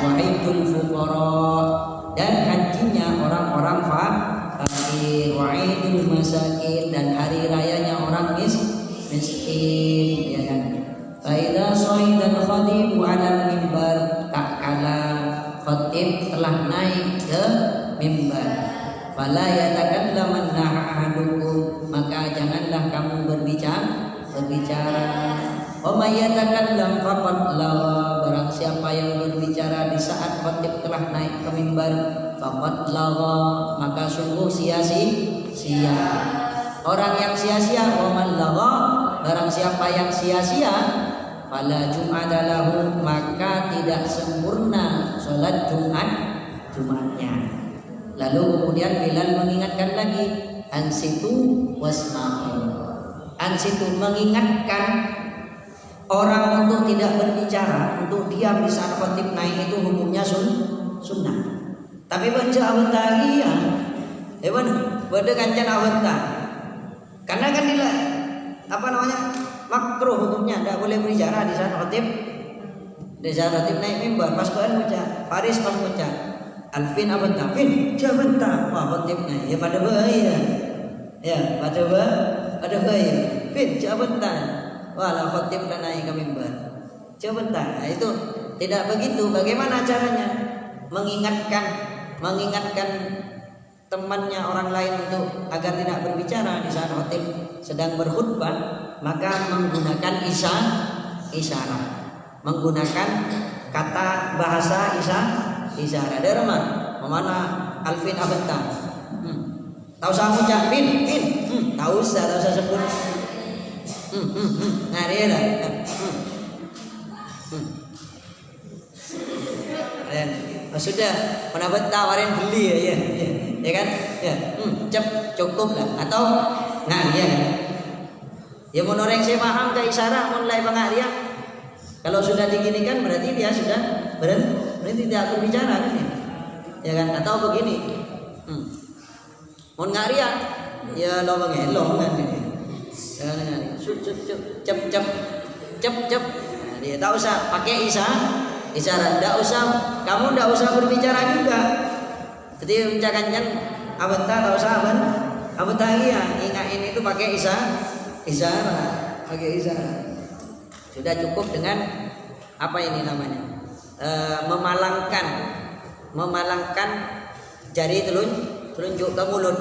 wa 'idul fuqara, dan hajinya orang-orang fakir, wa 'idul masakin, dan hari rayanya orang miskin, ya kan. Fa idza sha'idal khatibu 'alal mimbar, tak kala khatib telah naik ke mimbar, fala yatakallamanna ahadukum, maka janganlah kamu berbicara. Wa may yatakallam faqad lawa, barang siapa yang berbicara di saat khatib telah naik ke mimbar, faqad lawa, maka sungguh sia-sia. Orang yang sia-sia, wa man lawa, barang siapa yang sia-sia, fala jum'ata lahu, maka tidak sempurna salat Jumatnya. Lalu kemudian Bilal mengingatkan lagi, ansitu wasma'u. Ansitu mengingatkan orang untuk tidak berbicara, untuk diam di saat khatib naik itu hukumnya sunnah. Tapi baca awatahiyah, pada kancan awatah. Karena kan makruh hukumnya, tidak boleh berbicara di saat khatib. Di saat khatib naik mimbar, pas baca, Faris pas baca, Alfin awatah, Fin, jabantah, wah khatib naik, ya pada bahaya, ya pada bahaya, Fin, jabantah. Walau khatib dan naik ke mimbar. Coba nah, itu tidak begitu. Bagaimana caranya? Mengingatkan temannya orang lain untuk agar tidak berbicara di saat khatib sedang berkhutbah, maka menggunakan isyarat. Menggunakan kata bahasa isyarat. Derman, mana Alvin Abentang. Tahu saya ngucap Bin, tahu saya sebut. Nah dia lah. Sudah pendapat tawarin beli ya kan? Ya, cukup lah. Atau nggak dia? Ya mau orang saya paham ke isyarat mulai pengaria. Kalau sudah diginikan berarti dia sudah berhenti tidak berbicara kan? Ya kan? Atau begini, mau ngaria ya lo mengelong kan? Cep. Dia tak usah pakai isyarat, tak usah, kamu tak usah berbicara juga. Jadi mencakankan abentah tak usah abentah ingatin itu pakai isyarat, pakai isyarat. Sudah cukup dengan apa ini namanya? Memalangkan jari telunjuk ke mulut,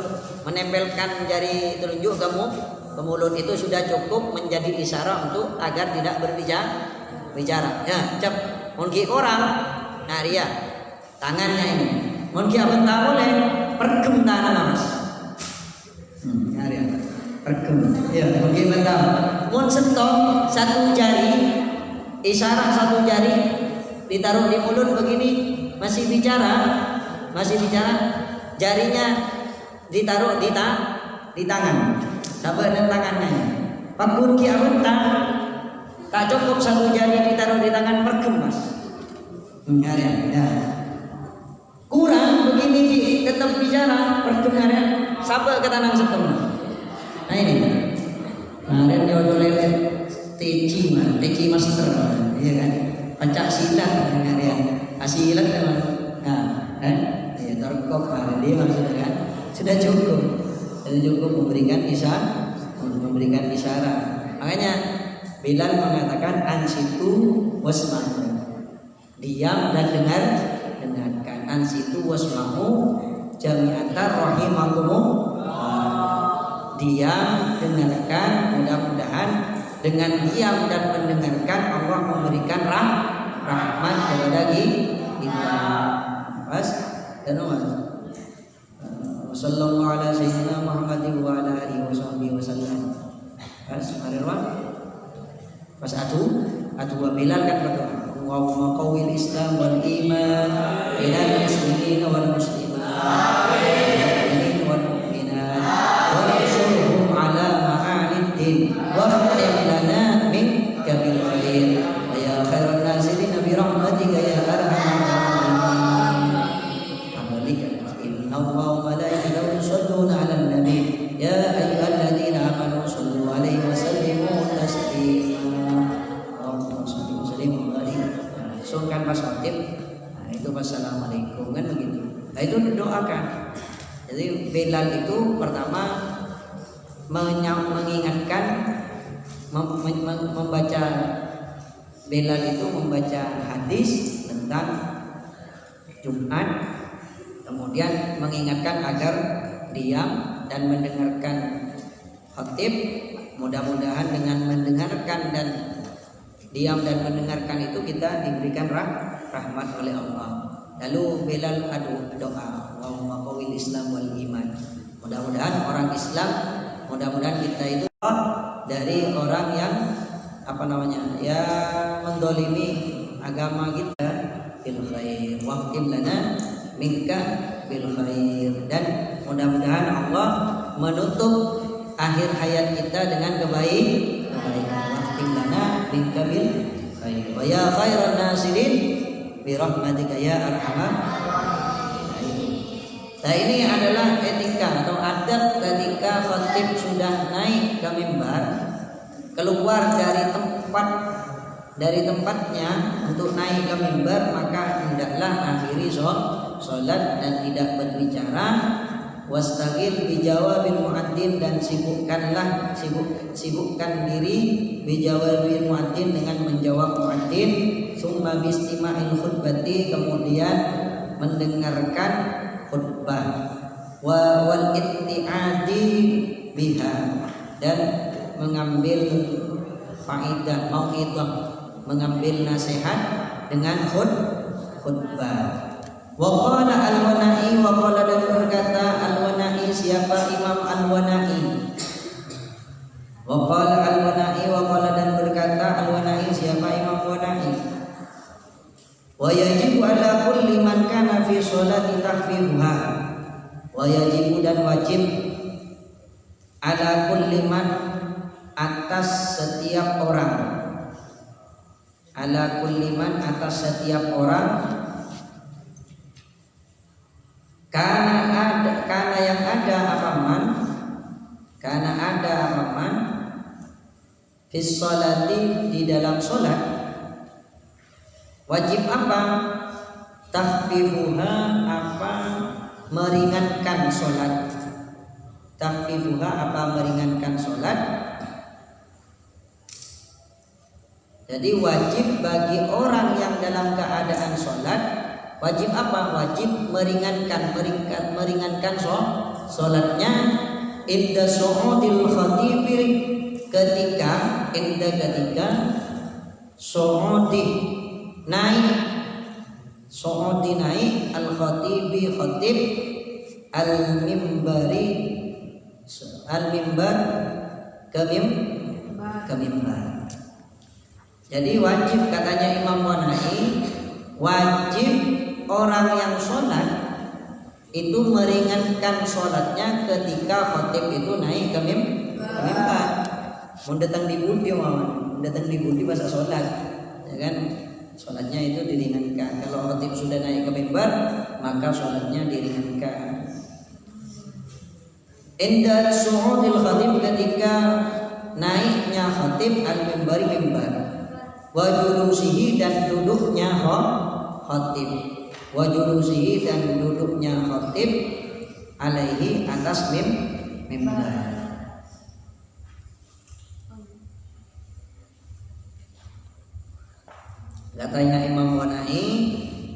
menempelkan jari telunjuk ke mulut itu sudah cukup menjadi isyarat untuk agar tidak berbicara. Ya, cep. Mungkin orang, nah dia tangannya ini. Mungkin apa tak boleh pergem tangan mas. Ya dia pergem. Ya, mungkin betul. Mun stop satu jari, isyarat satu jari ditaruh di mulut begini masih bicara, jarinya ditaruh di tangan. Sabar dan tangannya. Pakun ki abentang tak cukup satu jari ditaruh di tangan pergem mas. Ya. Kurang begini tetap bicara pergem ya. Sabar ke tanang setengah. Nah ini. Kemarin dia oleh TC master, iya kan? Pencak silat dengan dia. Asilat memang. Nah, ya terkop hari dia maksudnya kan. Sudah cukup memberikan isyarat. Makanya Bilal mengatakan ansitu wasma'u, diam dan dengarkan. Ansitu wasma'u jami'atan rahimakumullah. Diam, dengarkan. Mudah-mudahan dengan diam dan mendengarkan Allah memberikan rahmat kepada kita. Pas dan Sallallahu ala sayyidina Muhammadin wa ala alihi wa sahbihi wa sallam. Pas Marwan. Pas atu wa Bilal kan berdoa. Allahumma qawwil Islam wal iman ilal muslimin wal muslimat. Amin wal mu'minat. Wa nashurhum ala ma'anid din. Wa khtim lana min kabil khair. Wa ya khairan nasirin bi rahmatika ya arhamar rahimin. Allahumma malaikatahu yusalluna 'alan nabi ya ayyuhalladzina amanu sallu 'alaihi wa sallimu taslima. Allahumma shalli wa sallim wa barik. Langsungkan pas khatib. Nah, itu wassalamualaikum kan begitu. Nah, itu doakan. Jadi Bilal itu pertama mengingatkan membaca Bilal itu membaca hadis tentang Jumat. Kemudian mengingatkan agar diam dan mendengarkan khatib. Mudah-mudahan dengan mendengarkan dan diam dan mendengarkan itu kita diberikan rahmat oleh Allah. Lalu Bilal doa, Allahumma qawwil Islam wal iman. Mudah-mudahan orang Islam, mudah-mudahan kita itu dari orang yang mendolimi agama kita bil khair waqtim lana minka bil khair, dan mudah-mudahan Allah menutup akhir hayat kita dengan kebaikan. Waqtim lana minka bil khair wa ya khairan nasirin bi rahmatika ya arhamar. Nah, ini adalah etika atau adab ketika khatib sudah naik ke mimbar, keluar dari tempatnya untuk naik ke mimbar, maka hendaklah akhiri sholat dan tidak berbicara. Wastagil bijawabil muadzin, dan sibukkan diri bijawabil muadzin dengan menjawab muadzin. Summa bistima'il khutbati, kemudian mendengarkan khutbah, wal itti'adi biha, dan mengambil faidah, mau'idhah, mengambil nasihat dengan khutbah. Wa qala al-Wana'i, wa qala, dan berkata al-Wana'i, siapa Imam al-Wana'i? Wa qala al-Wana'i, wa qala, dan berkata al-Wana'i, siapa Imam Wana'i? Wa yajibu ala kulli man kana fi sholati tahfiruha, wa yajibu, dan wajib ala kulli man, atas setiap orang, ala kulli man, atas setiap orang, karena yang ada apaman, karena ada apaman fi sholati, di dalam sholat. Wajib apa? Tahfifuha, apa? Meringankan sholat. Tahfifuha, apa? Meringankan sholat. Jadi wajib bagi orang yang dalam keadaan sholat, wajib apa? Wajib meringankan sholatnya. Inda su'udil khatibir, ketika su'udi, naik al khatibi, khatib, al mimbar ke mimbar. Jadi wajib, katanya Imam Wana'i, wajib orang yang sholat itu meringankan sholatnya ketika khatib itu naik ke mimbar. Mau datang di budi masa sholat, ya kan? Sholatnya itu diringankan. Kalau khatib sudah naik ke mimbar, maka sholatnya diringankan. Inda su'udil khatib, ketika naiknya khatib al-mimbari, mimbar. Wa julusihi, dan duduknya khatib. Wa julusihi, dan duduknya khatib alaihi, atas mimbar. Katanya Imam Wana'i,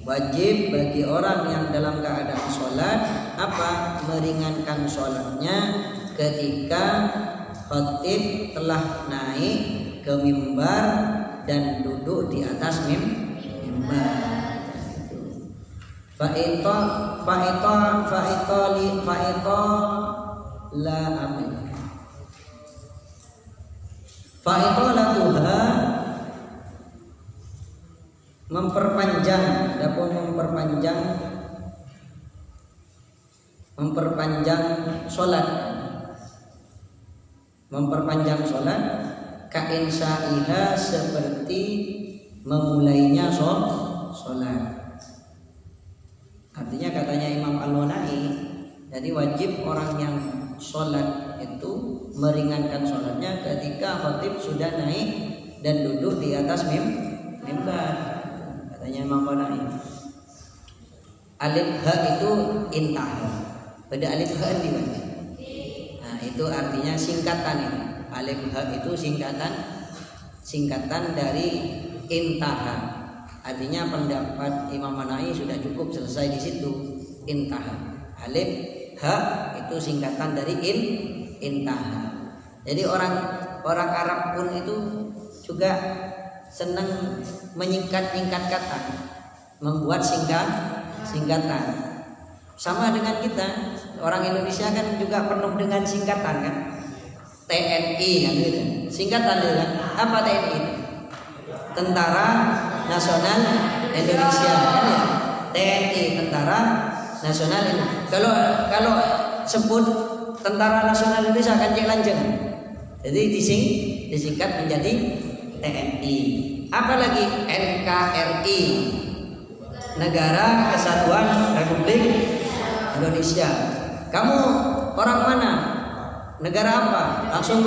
wajib bagi orang yang dalam keadaan sholat apa? Meringankan sholatnya ketika khatib telah naik ke mimbar dan duduk di atas mimbar. Fa'ita la tuha, memperpanjang sholat, ka'insaiha, seperti memulainya sholat. Artinya katanya Imam Al-Wana'i, jadi wajib orang yang sholat itu meringankan sholatnya ketika khatib sudah naik dan duduk di atas mimbar. Katanya Imam Wana'i, alif ha itu intaha. Pada alif ha di mana? Nah, itu artinya singkatan itu. Alif ha itu singkatan dari intaha. Artinya pendapat Imam Wana'i sudah cukup, selesai di situ. Intaha. Alif ha itu singkatan dari intaha. Jadi orang Arab pun itu juga senang menyingkat kata, membuat singkatan. Sama dengan kita, orang Indonesia kan juga penuh dengan singkatan kan. TNI kan gitu. Singkatan itu kan. Apa TNI? Tentara Nasional Indonesia kan ya? TNI, Tentara Nasional Indonesia. Kalau sebut Tentara Nasional Indonesia kan cek lanjeng. Jadi disingkat menjadi TNI. Apalagi NKRI, Negara Kesatuan Republik Indonesia. Kamu orang mana? Negara apa? Langsung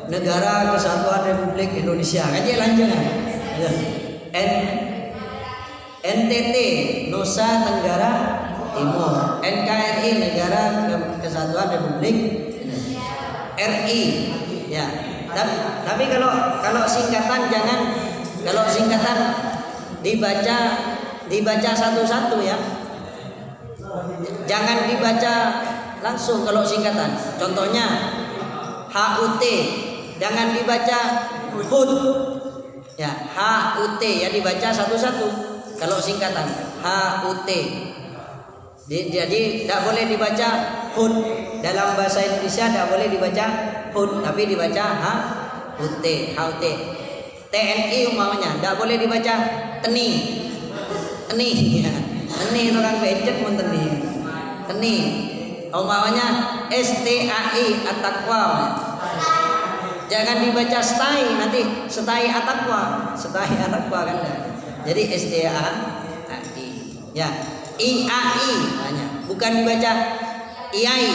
Negara Kesatuan Republik Indonesia. Aja lanjut kan? Ya. NTT, Nusa Tenggara Timur. NKRI, Negara Kesatuan Republik Indonesia. RI, ya. Tapi kalau singkatan jangan. Kalau singkatan dibaca satu-satu ya. Jangan dibaca langsung kalau singkatan. Contohnya HUT, jangan dibaca HUT. Ya, HUT ya dibaca satu-satu. Kalau singkatan HUT. Jadi tidak boleh dibaca HUT. Dalam bahasa Indonesia tidak boleh dibaca HUT, tapi dibaca HUT. HUT. TNI umpamanya tidak boleh dibaca TNI. TNI ya. TNI itu kan becek mun TNI. TNI umpamanya STAI At-Taqwa. Jangan dibaca STAI, nanti STAI At-Taqwa. STAI At-Taqwa kan. Jadi STAI. Ya, IAI hanya. Bukan dibaca IAI.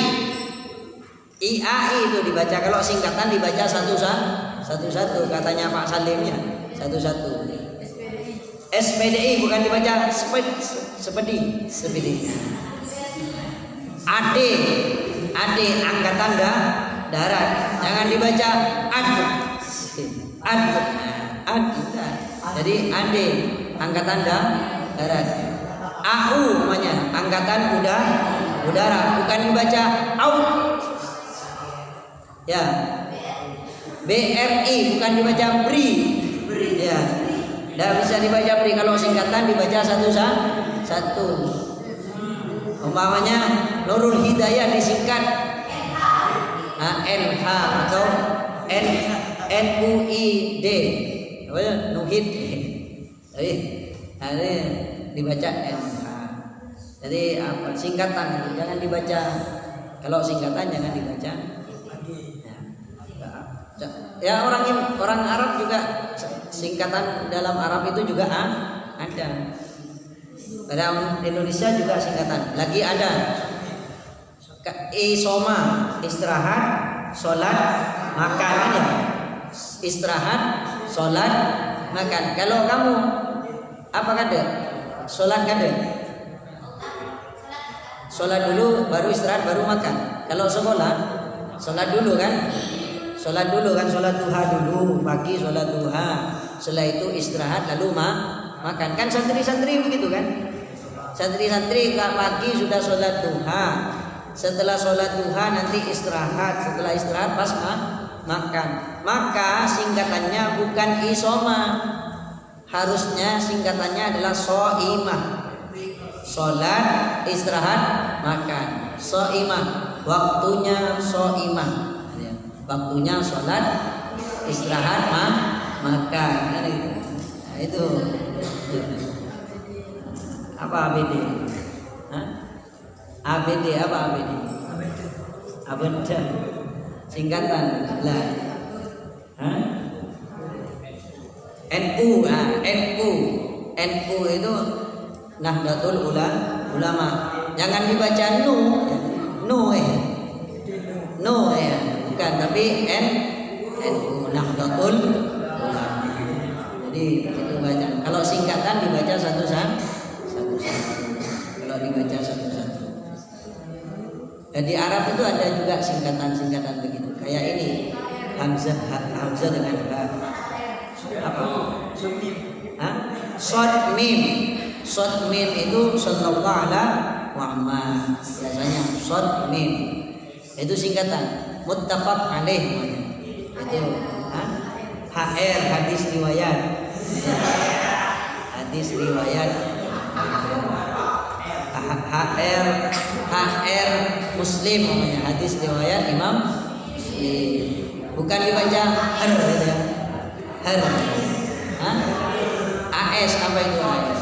IAI itu dibaca, kalau singkatan dibaca satu-satu katanya Pak Salim ya, satu-satu. SPDI bukan dibaca SPDI. AD Angkatan Darat, jangan dibaca AD. Jadi AD Angkatan Darat. AU namanya Angkatan Udara, bukan dibaca AU. Ya. BRI bukan dibaca BRI. Ya. Tidak bisa dibaca BRI, kalau singkatan dibaca satu-satu. Umpamanya Nurul Hidayah disingkat NH atau NUID. Apa ya? Nuhid. Jadi dibaca NH. Jadi apa? Singkatan jangan dibaca. Kalau singkatan jangan dibaca. Ya orang Arab juga singkatan dalam Arab itu juga ada. Dalam Indonesia juga singkatan. Lagi ada isoma, istirahat, sholat, makan ya. Istirahat, sholat, makan. Kalau kamu apa kata? Sholat kata? Sholat dulu, baru istirahat, baru makan. Kalau sekolah, sholat dulu kan? Sholat duha dulu, pagi sholat duha. Setelah itu istirahat lalu makan. Kan santri-santri begitu kan? Santri-santri pagi sudah sholat duha. Setelah sholat duha nanti istirahat. Setelah istirahat pas makan. Maka singkatannya bukan isoma. Harusnya singkatannya adalah so'imah. Sholat, istirahat, makan. So'imah, waktunya so'imah. Waktunya sholat, istirahat, makan. Nah, itu apa ABD? ABD apa ABD? Abada. Singkatan lah. NU itu Nahdlatul Ulama. Jangan dibaca no ya. Bukan, tapi NU Nahdlatul Ulama. Jadi itu baca. Kalau singkatan dibaca satu-satu. Kalau dibaca satu-satu. Jadi Arab itu ada juga singkatan-singkatan begitu. Kayak ini Hamzah dengan apa? Short mim itu sallallahu ala Muhammad. Biasanya short mim itu singkatan. Muttafaq alaih itu HR hadis riwayat HR Muslim namanya, hadis riwayat Imam Muslim. Bukan dibaca her gitu ya. Her. Hah? AS apa itu AS?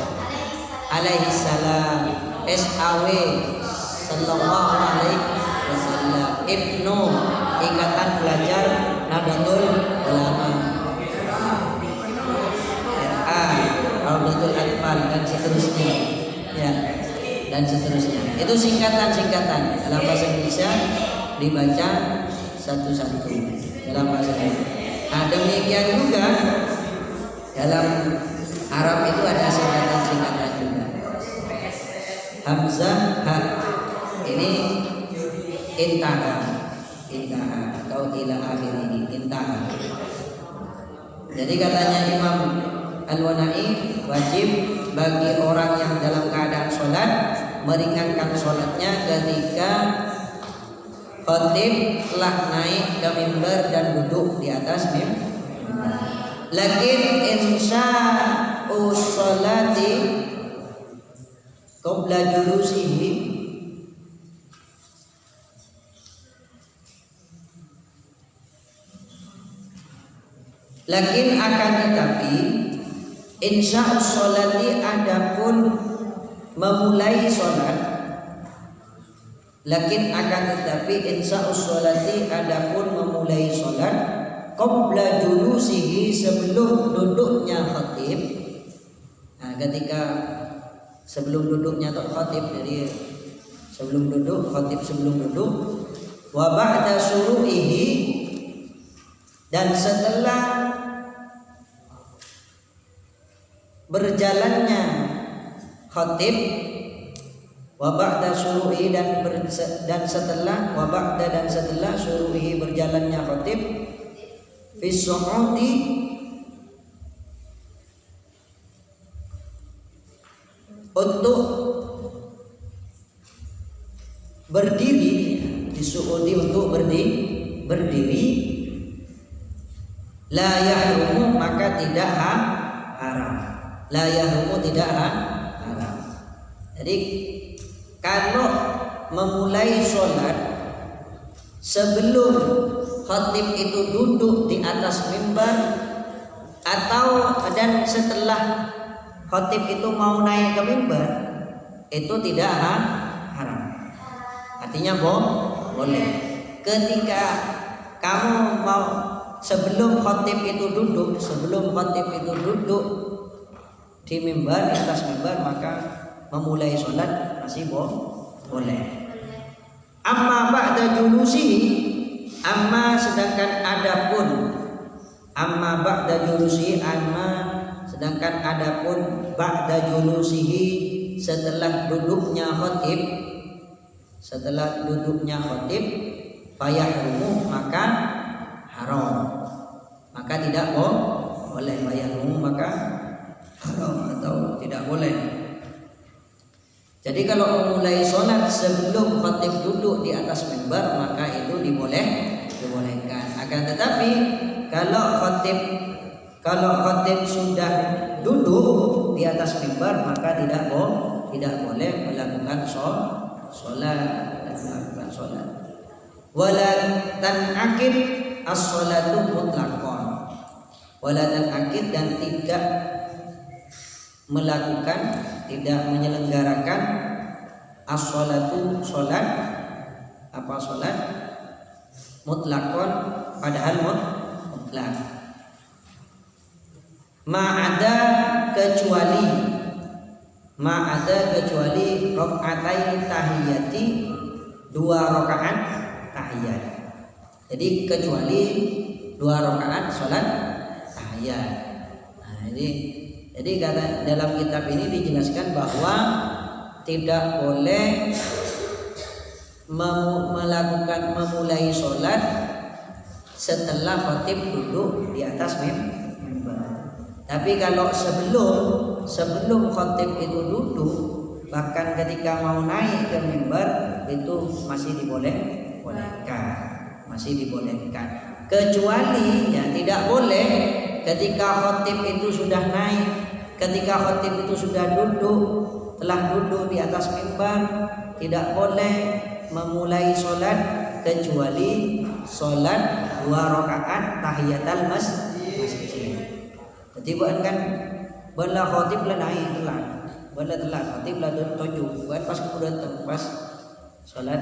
Alaihi salam. SAW sallallahu alaihi wasallam. Ibnu Ikatan Pelajar Nahdlatul Ulama. RA Raudatul Atfal dan seterusnya. Ya. Dan seterusnya. Itu singkatan-singkatan. Dalam bahasa Indonesia dibaca satu-satu dalam bahasa Indonesia. Nah, demikian juga dalam Arab itu ada singkatan-singkatan juga. Hamzah ha ini intaha atau ila akhirih intaha. Jadi katanya Imam Al-Wana'i, wajib bagi orang yang dalam keadaan sholat meringankan sholatnya ketika khatib telah naik ke mimbar dan duduk di atas mimbar. Lakin insya'u sholati qabla julusihi, lakin akan tetapi insya'u sholati adapun memulai sholat, lakin akan tetapi insya'u sholati adapun memulai sholat qabla julusihi sebelum duduknya khatib. Nah, ketika sebelum duduknya khatib, jadi sebelum duduk khatib sebelum duduk, wa ba'da syuru'ihi, dan setelah berjalannya khatib, wa ba'da syuru'i dan setelah wa ba'da dan setelah syuru'i berjalannya khatib fi su'udi untuk berdiri, di su'udi untuk berdiri, la yahrumu maka tidak haram. La yahrumu tidak haram. Jadi kalau memulai sholat sebelum khatib itu duduk di atas mimbar, atau dan setelah khatib itu mau naik ke mimbar, itu tidak haram. Artinya boleh. Ketika kamu mau sebelum khatib itu duduk di mimbar, di atas mimbar, maka memulai sholat masih boleh. Amma ba'da julusihi, amma sedangkan adapun ba'da julusihi setelah duduknya khatib, fayahrumu maka haram, maka tidak boleh. Fayahrumu maka haram atau tidak boleh. Jadi kalau memulai sholat sebelum khatib duduk di atas mimbar, maka itu dibolehkan. Akan tetapi kalau khatib sudah duduk di atas mimbar, maka tidak boleh melakukan sholat. Wala tan'aqid as-sholatu mutlaqan. Wala tan'aqid, dan tidak melakukan, tidak menyelenggarakan as-sholatu sholat, apa sholat mutlaqan, padahal mutlak. Ma'ada kecuali rakaatain tahiyati, 2 rakaat tahiyat. Jadi kecuali 2 rakaat sholat tahiyat. Nah, jadi kata dalam kitab ini dijelaskan bahwa tidak boleh memulai sholat setelah khatib duduk di atas mimbar. Tapi kalau sebelum khatib itu duduk, bahkan ketika mau naik ke mimbar, itu masih dibolehkan. Kecuali ya tidak boleh ketika khatib itu sudah naik, ketika khatib itu sudah duduk, telah duduk di atas mimbar tidak boleh memulai sholat kecuali sholat 2 rakaat tahiyatul masjid. Jadi bukan kan bala khatib lah naik telat khatib lah tujuh buat pas aku datang pas sholat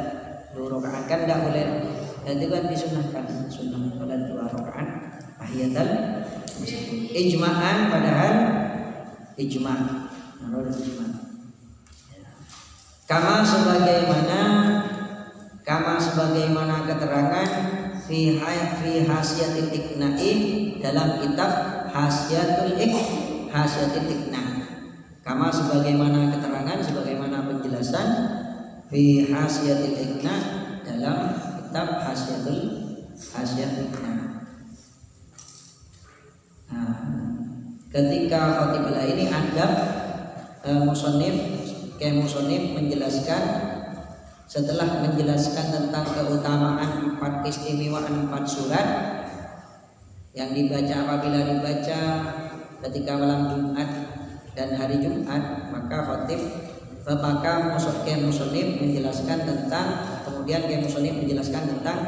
2 rakaat kan tidak boleh. Jadi kan disunahkan sunnah sholat 2 rakaat tahiyatul masjid. Ijma'an padahal ijma'. Menurut ijma'. Kama sebagaimana keterangan fi hasyatil iqna'i dalam kitab hasyatul iqna'. Kama sebagaimana penjelasan fi hasyatil iqna' dalam kitab hasyatul iqna'. Nah, ketika khatiblah ini adab musannif menjelaskan setelah menjelaskan tentang keutamaan 4 keistimewaan 4 surat yang dibaca apabila dibaca ketika malam Jumat dan hari Jumat, maka musannif menjelaskan tentang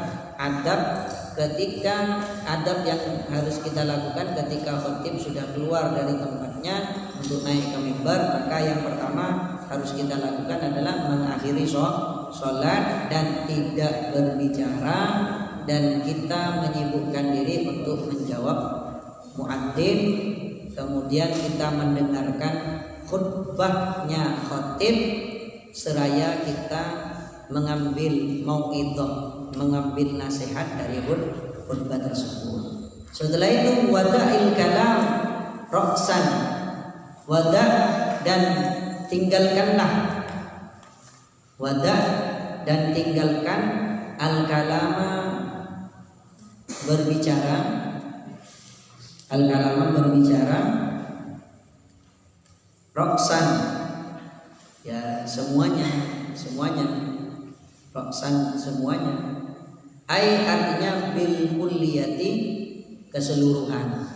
adab yang harus kita lakukan ketika khatib sudah keluar dari tempatnya untuk naik ke mimbar. Maka yang pertama harus kita lakukan adalah mengakhiri sholat dan tidak berbicara, dan kita menyibukkan diri untuk menjawab muadzin. Kemudian kita mendengarkan khutbahnya khatib seraya kita mengambil mau'idhah, mengambil nasihat dari khutbah tersebut. Setelah itu wada'il kalam ra'san, wada' dan tinggalkan al-kalama berbicara, ra'san ya semuanya ra'san semuanya, artinya bil kulliyati keseluruhan,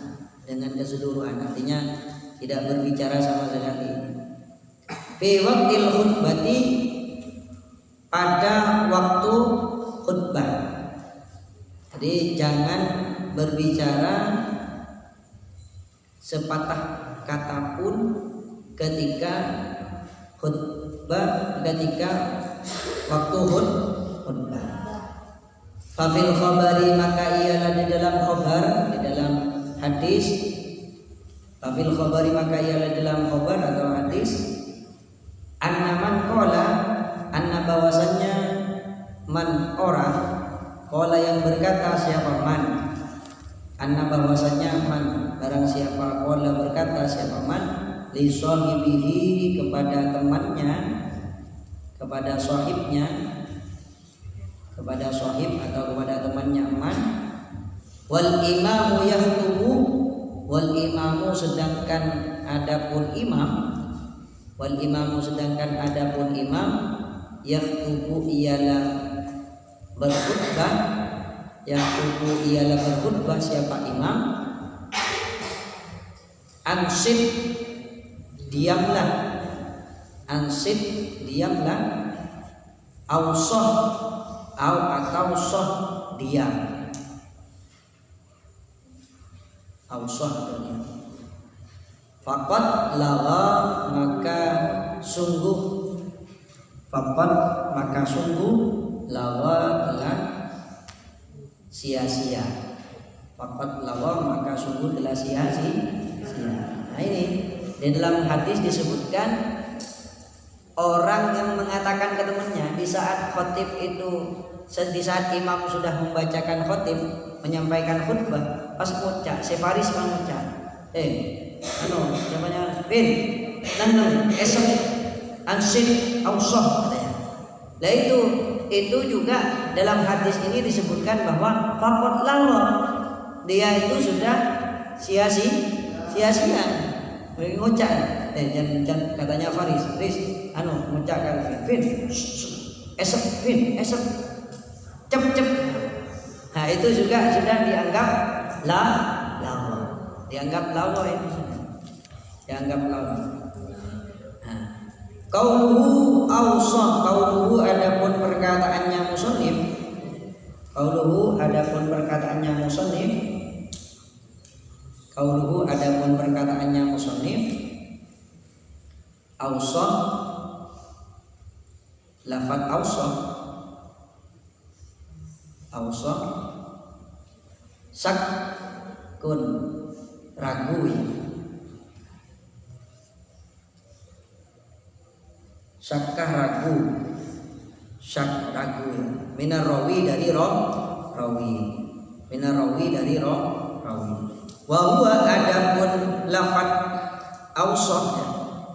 dengan keseluruhan, artinya tidak berbicara sama sekali. Fi waqtil khutbati pada waktu khutbah. Jadi jangan berbicara sepatah kata pun ketika khutbah, ketika waktu khutbah. Fafil khabari maka ialah di dalam khabar, di dalam hadis. Fafil khabari maka ialah dalam khabar atau hadis. Annaman qala, anna bahwasannya man orang, qala yang berkata siapa man, anna bahwasannya man barang siapa, qala berkata siapa man, li sahibihi kepada temannya, kepada sahibnya, kepada sahib atau kepada temannya man, wal imamu yahtubu, wal imamu sedangkan adapun imam, wal imamu sedangkan adapun imam, yahtubu ialah berkhutbah, yahtubu ialah berkhutbah siapa imam, ansit diamlah, ansit diamlah, ausoh atau soh diam, ausoh atau diam. Faqad lagha maka sungguh, faqad maka sungguh, lagha telah sia-sia, faqad lagha maka sungguh telah sia-sia. Nah ini di dalam hadis disebutkan orang yang mengatakan ke temannya di saat khatib itu, di saat imam sudah membacakan khatib, menyampaikan khutbah, pas ngucap, sefaris mengucap, namanya bin, nanang, esok, ansid, ausoh katanya. Nah itu juga dalam hadis ini disebutkan bahwa faqad lagha, dia itu sudah sia-sia, mengucap, jangan katanya faris, mengucapkan bin, esok, esok, cep. Nah itu juga sudah dianggap lagha, dianggap lagha itu sudah dianggap lagha. Nah, Qauluhu awsah, qauluhu adapun perkataannya musannif, qauluhu adapun perkataannya musannif, qauluhu adapun perkataannya musannif, awsah, lafaz awsah, awsah, sakkun, ragu, syakkah ragu, syak ragu, minar rawi dari rawi, minar rawi dari rawi. Wa huwa adapun lafaz awsah,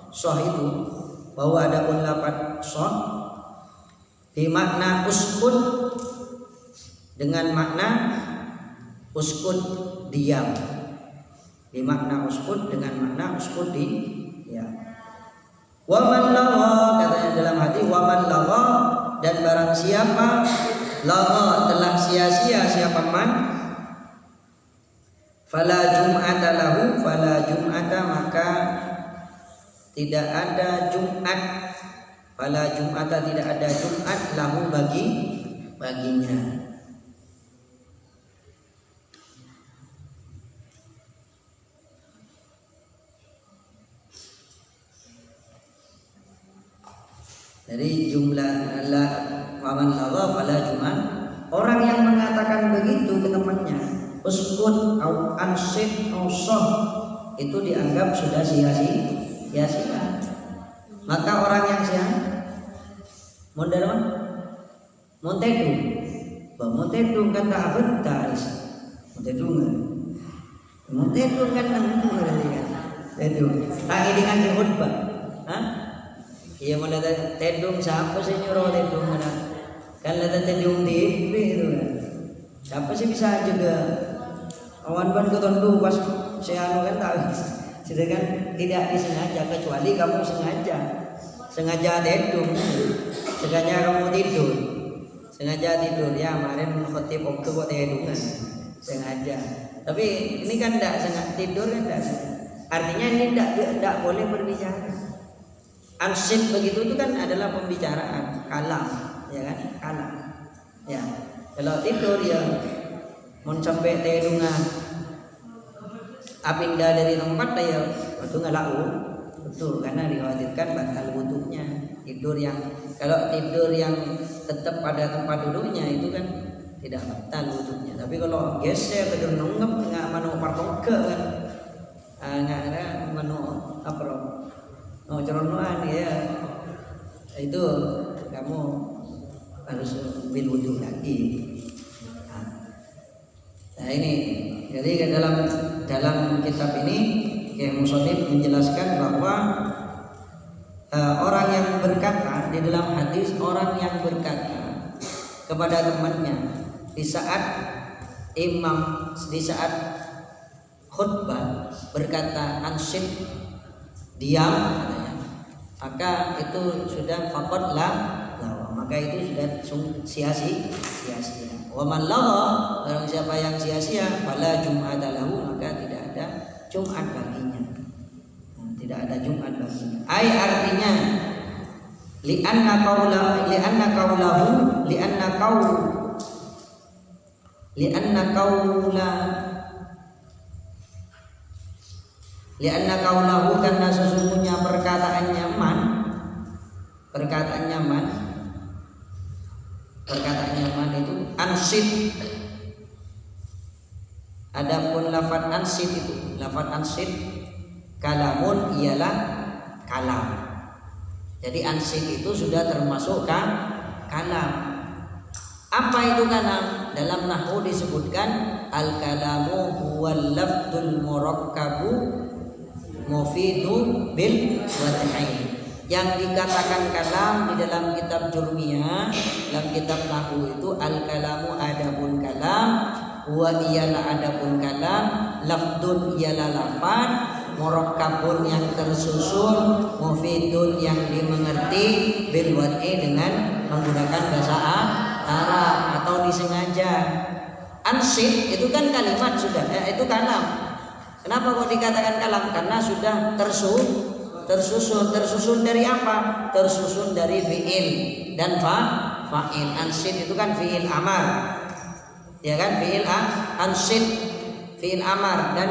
sah itu, wa huwa adapun lafaz sah di makna uskut, dengan makna uskut diam, di makna uskut dengan makna uskut diam. Waman lagha, katanya dalam hati, waman lagha, dan barang siapa lagha telah sia-sia siapa man, fala jum'ata lahu, fala jum'ata maka tidak ada Jumat, fala jum'ata tidak ada Jumat lahu baginya. Dari jumlah la waman lagha fala Jumat, orang yang mengatakan begitu ke temannya, uskut au ansid au sah, itu dianggap sudah sia-sia. Maka orang yang sia mondar montedung, montedung kata abad taris, montedung kan nang berarti kan, tedung. Tak dengan di khutbah, iya mana tedung siapa sih nyuruh tedung mana? Kan ada tedung TV itu kan. Siapa sih bisa juga awan ban ketondu pas saya kan tak. Sedangkan tidak disengaja, kecuali kamu sengaja tedung, sengaja kamu sengaja tidur ya kemarin khotib waktu kok tedungan sengaja. Tapi ini kan tidak sengaja tidur kan tidak. Artinya ini tidak boleh berbicara. Ansid begitu itu kan adalah pembicaraan, kalam, ya kan, kalam. Ya, kalau tidur ya mau sampai tedungan, pindah dari tempat ya itu nggak laku, betul, karena dikhawatirkan batal wudhunya. Kalau tidur yang tetap pada tempat duduknya itu kan tidak batal wudhunya. Tapi kalau geser tidur nunggep nggak manu partoke kan, nggak ada manu apa ceronoan ya, itu kamu harus bil wudhu lagi. Nah ini jadi dalam kitab ini Syekh Musannif menjelaskan bahwa orang yang berkata di dalam hadis, orang yang berkata kepada temannya di saat khutbah berkata ansid, diam katanya, maka itu sudah faqad la, maka itu sudah sia-sia. Wa man lagha, barang siapa yang sia-sia, fala jum'ata lahu, maka tidak ada Jumat baginya. Tidak ada Jumat baginya. Ai artinya li'anna qaulahu karena sesungguhnya perkataannya man itu ansid. Adapun lafaz ansid kalamun ialah kalam. Jadi ansid itu sudah termasuk kalam. Apa itu kalam? Dalam nahwu disebutkan al kalamu huwal lafdul murakkabu mufidu bil wad'i. Yang dikatakan kalam di dalam kitab Jurmiyah, dalam kitab nahwu itu al kalamu adapun kalam, wa ialah adapun kalam, lafdun ialah lafaz, murakkabun yang tersusun, mufidun yang dimengerti, bil wad'i dengan menggunakan bahasa Arab atau disengaja. Ansid itu kan kalimat sudah, itu kalam. Kenapa kok dikatakan kalam? Karena sudah tersusun dari apa? Tersusun dari fiil dan fa'il. Ansid itu kan fiil amar, ya kan? Fiil ansid, fiil amar, dan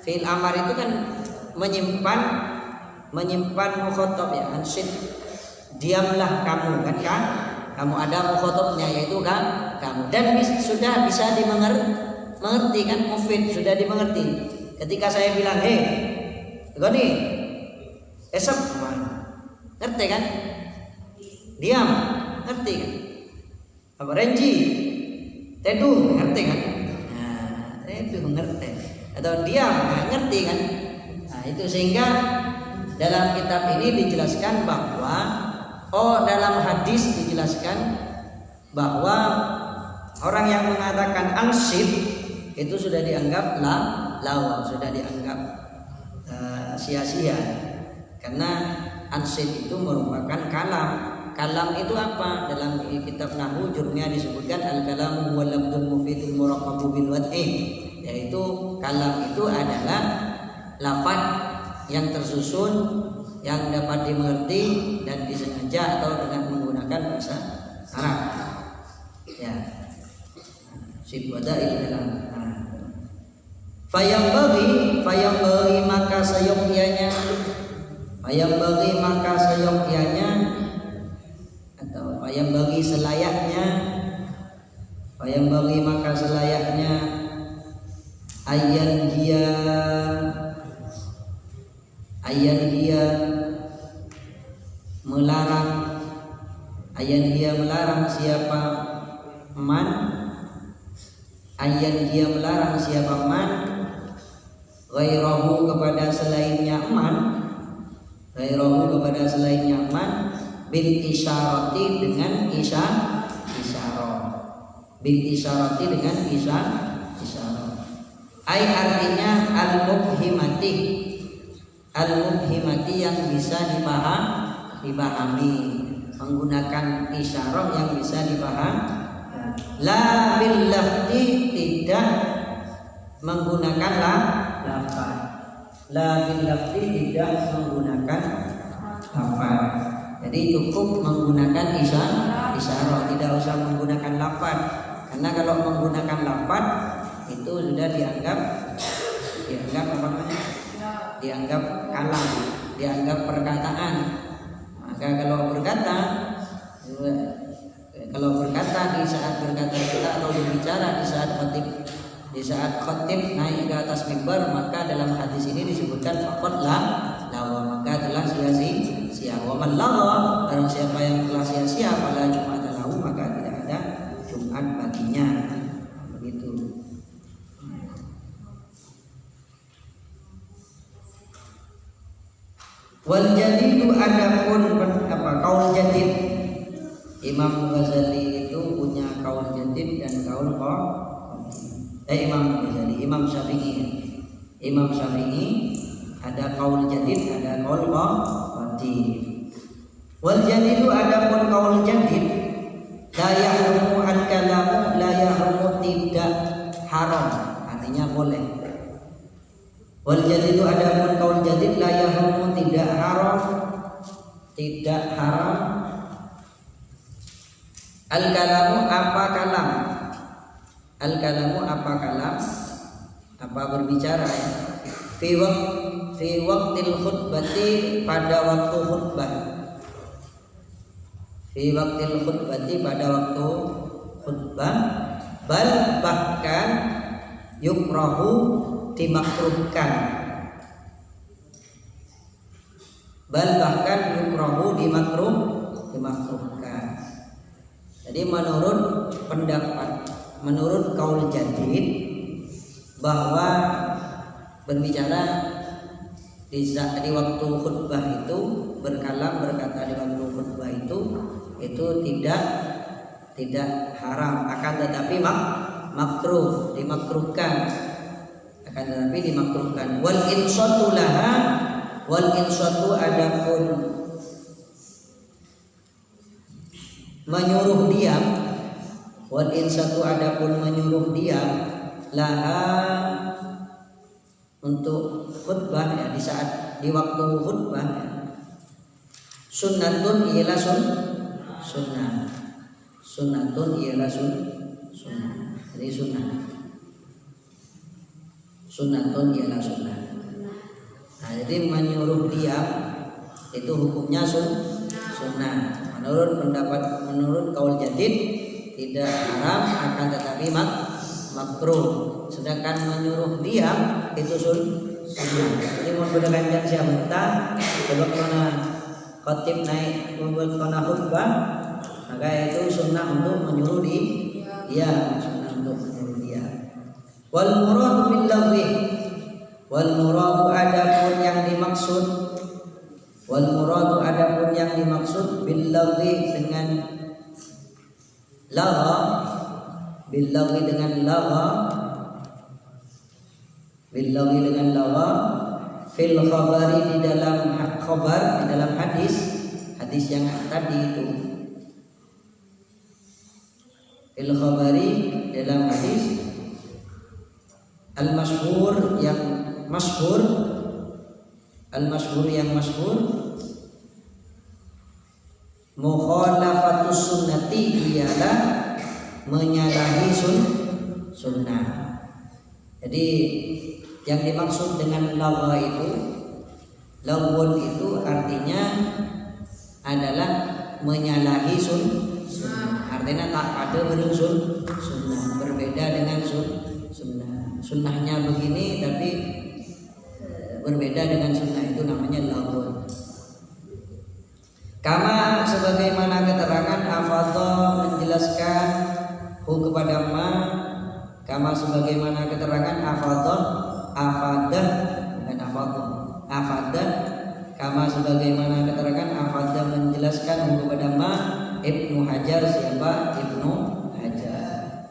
fiil amar itu kan menyimpan mukhatab ya. Ansid, diamlah kamu, kan? Kamu ada mukhatabnya, yaitu kan kamu, dan sudah bisa dimengerti kan? Mufid sudah dimengerti. Ketika saya bilang, hei Goni, esok ngerti kan? Diam, ngerti kan? Apa Renji, teduh, ngerti kan? Nah, teduh ngerti. Atau diam, ngerti kan? Nah, itu sehingga dalam kitab ini dijelaskan bahwa dalam hadis dijelaskan bahwa orang yang mengatakan ansid itu sudah dianggap lawa, sudah dianggap sia-sia, karena ansid itu merupakan kalam. Kalam itu apa? Dalam kitab nahwu jurumnya disebutkan al-kalamu huwa lafdzul mufidul muraqqabu bil wad'i, yaitu kalam itu adalah lafaz yang tersusun, yang dapat dimengerti dan disengaja atau dengan menggunakan bahasa Arab. Ya. Sibwadail kalam. Fayambagi maka seyogyanya, fayambagi maka seyogyanya, atau fayambagi selayaknya, fayambagi maka selayaknya, ayyan dia melarang siapa man, ayyan dia melarang siapa man ghairahu kepada selainnya man, ghairahu kepada selainnya man, bil isyarati dengan isyarah, bil isyarati dengan isyarah. Ai artinya al-mubhimati yang bisa dipahami, menggunakan isyarah yang bisa dipahami. La bil lafzi, tidak menggunakan lafaz. La bil lafzi, tidak menggunakan lafaz. Jadi cukup menggunakan isyarah, tidak usah menggunakan lafaz. Karena kalau menggunakan lafaz itu sudah dianggap apa namanya? Dianggap kalam, dianggap perkataan. Maka kalau berkata di saat berkata kita atau berbicara di saat khatib naik ke atas mimbar, maka dalam hadis ini disebutkan faqad lawa, maka telah sia-sia. Wa man lawa, barang siapa yang telah sia-sia, fala jum'ata lahu, maka tidak ada Jumat baginya. Begitu. Wal jadidu adapun kaul jadid. Imam Ghazali itu punya kaul jadid dan kaul Imam Syafi'i ada kaul jadid, ada kaul qadim. Wal jadidu adapun kaul jadid, la yahrumu al-kalamu, la yahrumu, tidak haram, artinya boleh. Wal jadidu adapun kaul jadid, la yahrumu, tidak haram, al-kalamu apa kalam, al-kalamu apa kalam, apa berbicara ya. Fi waqtil khutbati, pada waktu khutbah. Fi waqtil khutbati, pada waktu khutbah. Bal bahkan yukrahu, dimakruhkan. Bal bahkan yukrahu, dimakruhkan. Jadi menurut kaul jadid bahwa berbicara di waktu khutbah itu, berkata di waktu khutbah itu tidak haram, akan tetapi makruh, dimakruhkan, akan tetapi dimakruhkan. Wal insatu laha, wal insatu adapun menyuruh diam, wal insatu adapun menyuruh diam, laha untuk khutbah ya, di saat di waktu khutbah. Sunnatun ialah sunnah. Sunnatun ialah sunnah. Jadi sunnah. Sunnatun ialah sunnah. Nah, jadi menyuruh diam itu hukumnya sunnah. Menurut kaul jadid tidak haram, akan tetapi makruh. Sedangkan menyuruh diam itu sunnah. Jadi mau bedakan siapa sebab mana khatib naik membuat kona khutbah, maka itu sunnah untuk menyuruh dia, sunnah untuk menyuruh dia. Wal muradu bil lagwi, wal muradu adapun yang dimaksud bil lagwi dengan lagha, bil lagwi dengan lagha fil khabari di dalam khabar, di dalam hadis yang tadi itu. Fil khabari dalam hadis al masyhur yang masyhur mukhalafatus sunnati ialah menyalahi sunnah. Jadi yang dimaksud dengan lagwun itu artinya adalah menyalahi sunnah. Artinya tak ada sunnah, berbeda dengan sunnah. Sunnahnya begini tapi berbeda dengan sunnah, itu namanya lagwun. Kama sebagaimana keterangan afadha menjelaskan kepada ma, kama sebagaimana keterangan afadah kama sebagaimana keterangan afadah menjelaskan kepada ma Ibnu Hajar. Siapa Ibnu Hajar?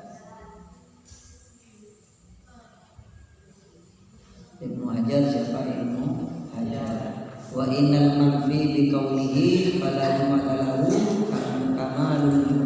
Ibnu Hajar siapa? Ibnu Hajar. Wa innal manfi bi qawlihi fala jumala lahu kamalul